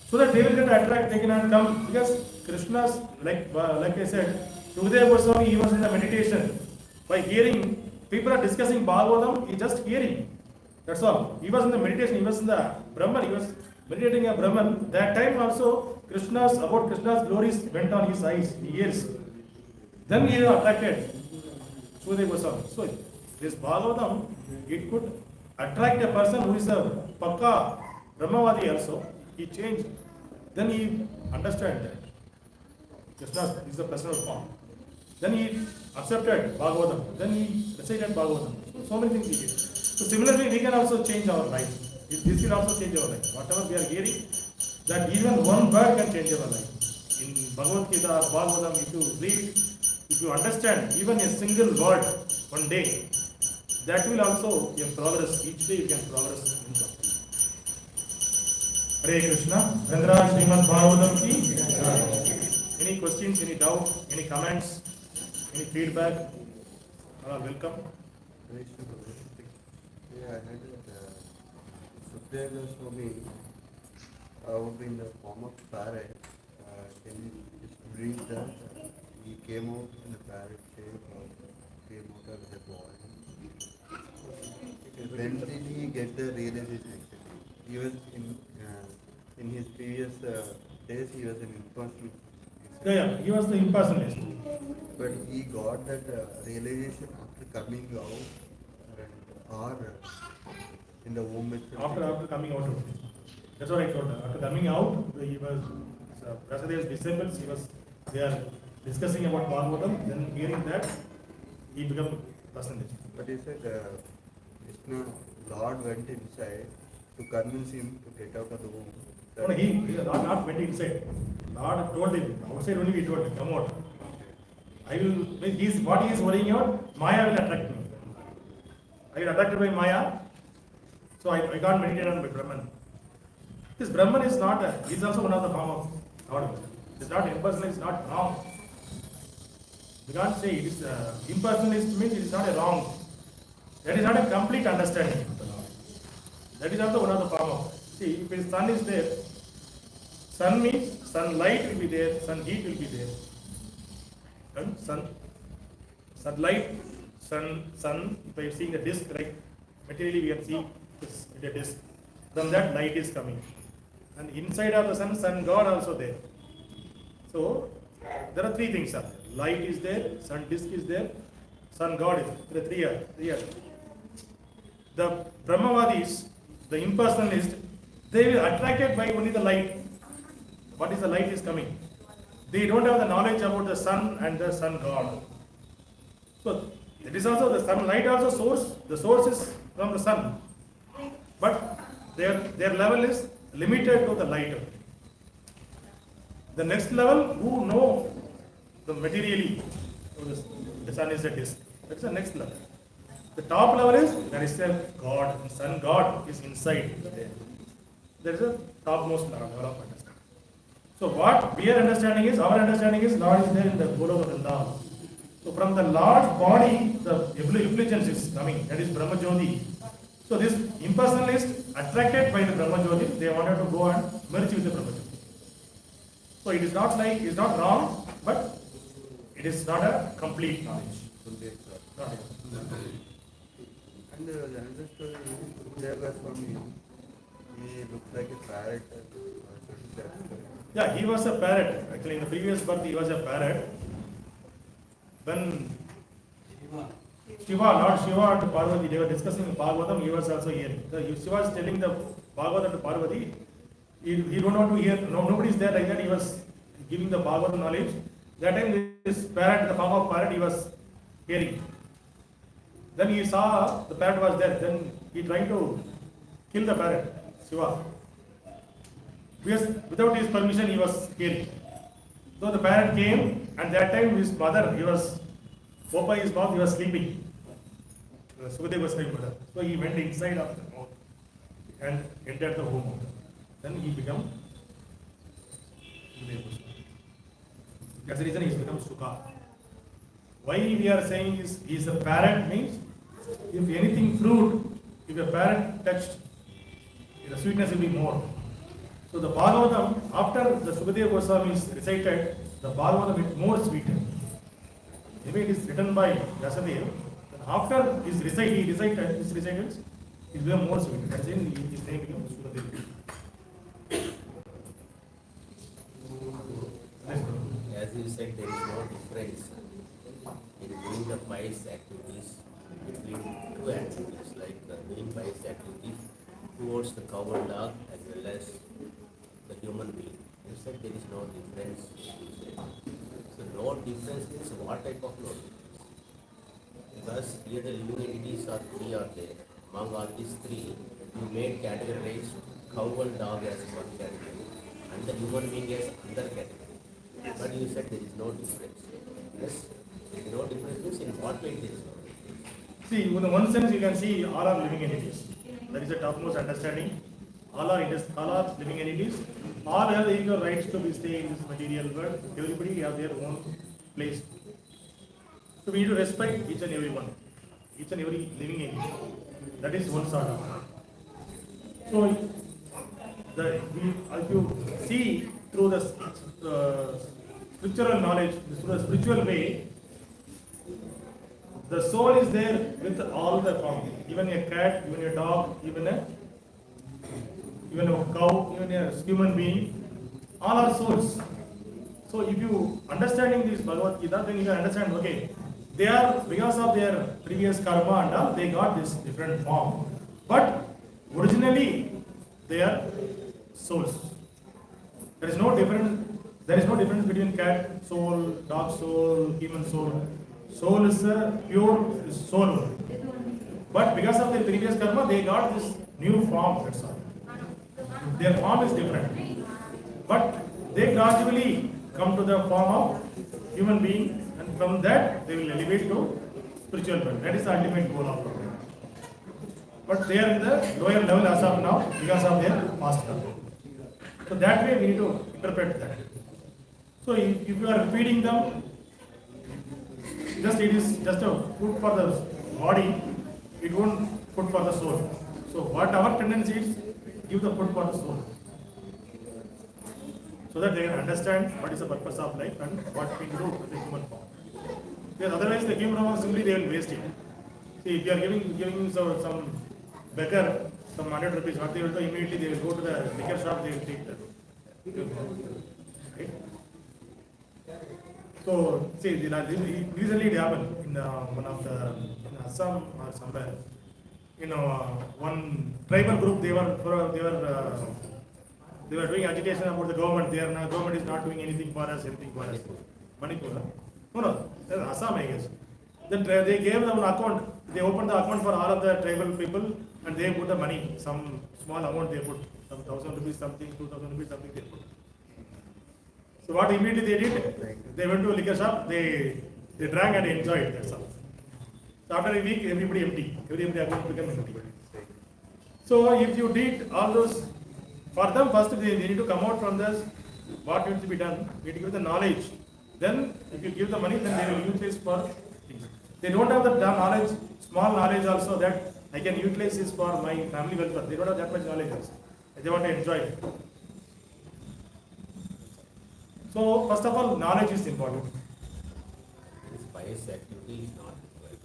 so that they will get attracted, they cannot come, because Krishna's, like I said, Gaudiya Goswami, he was in the meditation. By hearing, people are discussing Bhagavatam, he just hearing. That's all. He was in the meditation, he was in the Brahman, he was meditating a Brahman. That time also, Krishna's glories went on his eyes, ears. Then he was attracted. Gaudiya Goswami. So, this Bhagavatam, it could attract a person who is a Pakka Brahmavadi also. He changed. Then he understood that Krishna is the personal form. Then he accepted Bhagavatam. Then he recited Bhagavatam. So many things he did. So similarly, we can also change our life. This will also change our life. Whatever we are hearing, that even one word can change our life. In Bhagavad Gita or Bhagavatam, if you read, if you understand even a single word one day, that will also be a progress. Each day you can progress in Bhakti. Hare Krishna. Vendra Srimad Bhagavatam ki. Any questions, any doubt, any comments, any feedback? Welcome. Yeah, I heard that Sukdev Goswami would be in the form of parrot. Can you just read that? He came out in a parrot shape or came out as a boy. When did he get the realization actually? He was in his previous days, he was an impersonal. Yeah, he was the impersonalist. But he got that realization after coming out or in the womb itself. After coming out of it. That's what I told her. After coming out, he was Prasadev's disciples, they are discussing about Bhagavatam, then hearing that, he became personalist. But he said Krishna, Lord went inside to convince him to get out of the womb. No, he not went inside. Lord told him, outside only he told him, come out. I will, what he is worrying about, Maya will attract me. I will attracted by Maya, so I can't meditate on my Brahman. This Brahman is not, he is also one of the form of God. It is not impersonal, it is not wrong. You can't say it is impersonalist means it is not a wrong. That is not a complete understanding of the Lord. That is also one of the form of. See, if his sun is there, sun means sunlight will be there, sun heat will be there. And sunlight, sun, if I am seeing the disk, right? Materially we can see this with a disk. From that light is coming. And inside of the sun God also there. So, there are three things. Light is there, sun disk is there, sun God is there. There are three are. The Brahmavadis, the impersonalists, they will attracted by only the light. what is the light is coming. They don't have the knowledge about the sun and the sun god. So it is also the sunlight also source. The source is from the sun, but their level is limited to the light. The next level, who know the materially, the sun is a disk. That's the next level. The top level is there is a God, and sun God is inside there. There is a topmost level of understanding. So what we are understanding is, our understanding is Lord is there in the Goloka Vrindavan. So from the large body, the effulgence is coming, that is Brahma Jyoti. So this impersonalist attracted by the Brahma Jyoti, they wanted to go and merge with the Brahma Jyoti. So it is not like, it is not wrong, but it is not a complete knowledge. Not it. And there was another story, Gaudiya Swami, he looked like a parrot. Yeah, he was a parrot. Actually, in the previous birth, he was a parrot. When Lord Shiva to Parvati, they were discussing Bhagavatam, he was also here. Shiva was telling the Bhagavatam to Parvati, he don't want to hear, nobody is there like that, he was giving the Bhagavatam knowledge. That time this parrot, in the form of parrot, he was hearing. Then he saw the parrot was there, then he tried to kill the parrot, Shiva. Because without his permission he was hearing. So the parrot came, and that time his mother, he was opened by his mouth, he was sleeping. Sukadeva was sleeping. So he went inside of the mouth and entered the home. Then he became Sukadeva. That's the reason he has become Sukha. Why we are saying he is a parrot means, if anything fruit, if a parrot touched, the sweetness will be more. So the Bhagavatam, after the Sukadeva Goswami is recited, the Bhagavatam is more sweeter. Maybe it is written by Vyasadeva, and after he recited, his recitals, it became more sweeter. That's in his name became Sukadeva. As you said, there is no difference in doing the pious activities between two activities, like doing pious activities towards the cow and dog as well as the human being. You said there is no difference. So no difference means what type of no difference? Because here the living entities are three are there. Among all these three, you made categorize cow and dog as one category and the human being as another category. But you said there is no difference. Yes, there is no difference means in what way there is no difference? See, in one sense you can see all are living entities. That is the topmost understanding. All are living entities. All have the equal rights to be stay in this material world. Everybody have their own place. So we need to respect each and every one, each and every living entity. That is one sort of. So if you see through the scriptural knowledge, through the spiritual way, the soul is there with all the forms. Even a cat, even a dog, even a cow, even a human being, all are souls. So if you understanding this Bhagavad Gita, then you can understand, okay, they are, because of their previous karma and all, they got this different form. But originally, they are souls. There is no difference between cat soul, dog soul, human soul. Soul is a pure soul. But because of their previous karma, they got this new form, that's all. Their form is different. But they gradually come to the form of human being, and from that they will elevate to spiritual world. That is the ultimate goal of it. But they are in the lower level as of now because of their past karma. So that way we need to interpret that. So if you are feeding them, it is just a food for the body, it won't food for the soul. So what our tendency is, give the food for the soul. So that they can understand what is the purpose of life and what we do with the human form. Because otherwise the human form simply they will waste it. See, if you are giving some beggar some 100 rupees, what they will do, immediately they will go to the liquor shop, they will take that. Right? So, see, recently it happened in one of the, in Assam or somewhere, one tribal group, they were They were doing agitation about the government. Government is not doing anything for us, anything for us. Manipur. No, that's Assam, I guess. Then they gave them an account. They opened the account for all of the tribal people and they put the money, some small amount they put, some 1,000 rupees something, 2,000 rupees something they put. So what immediately they did, they went to a liquor shop, they drank and enjoyed, that's all. So after a week, everybody empty. Everybody account became empty. So if you did all those, for them first they need to come out from this, what needs to be done, we need to give the knowledge. Then if you give the money, then they will utilize for things. They don't have the knowledge, small knowledge also that I can utilize this for my family welfare. They don't have that much knowledge also. They want to enjoy it. So first of all, knowledge is important. This pious activity is not required.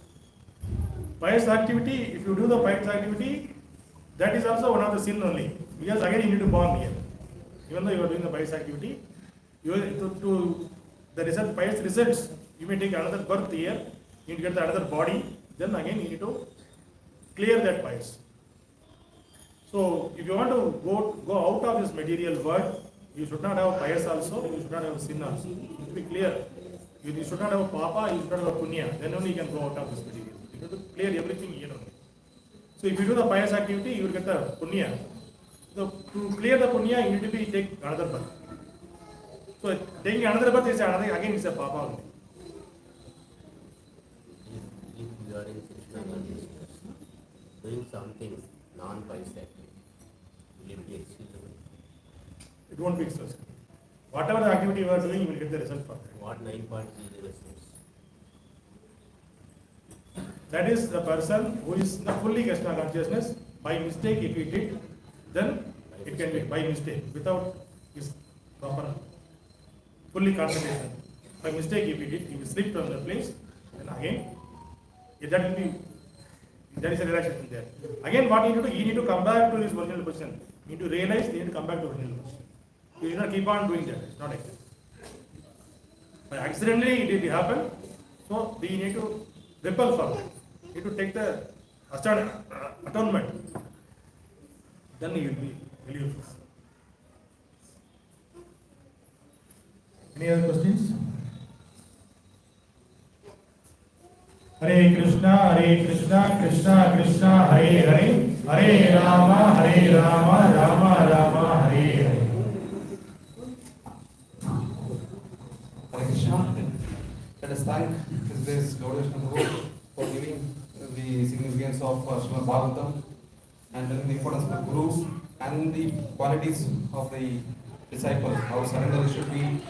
Pious activity, if you do the pious activity, that is also one of the sin only. Because again you need to born here. Even though you are doing the pious activity, you to the result, pious results, you may take another birth here, you need to get the another body, then again you need to clear that pious. So if you want to go out of this material world, you should not have pious also, you should not have sin also. You need to be clear. You should not have papa, you should not have punya. Then only you can go out of this material. You have to clear everything here only. So if you do the pious activity, you will get the punya. So to clear the punya, you need to take another birth. So taking another birth is another, again is a papa only. If you are in Krishna consciousness, doing something non-pious activity, will it be excusable? It won't be excused. Whatever the activity you are doing, you will get the result for that. What 9.3 results? That is the person who is not fully Krishna consciousness. By mistake, if he did, then it can be by mistake, without his proper fully concentration. By mistake, if he did, he will slip from the place, and again, that is a relaxation there. Again, what he need to do, he need to come back to his original position. He need to realize he need to come back to original position. You need not keep on doing that. It's not like that. But accidentally it did happen, so we need to repel from it. You need to take the atonement. Then you will be relieved. Any other questions? Hare Krishna, Krishna Krishna, Hare Hare, Hare Rama, Rama Rama, Hare Hare. Hare Krishna. Let us thank His Grace Gaudiya for giving the significance of Srimad Bhagavatam and telling the importance of the Guru and the qualities of the disciple, how surrender should be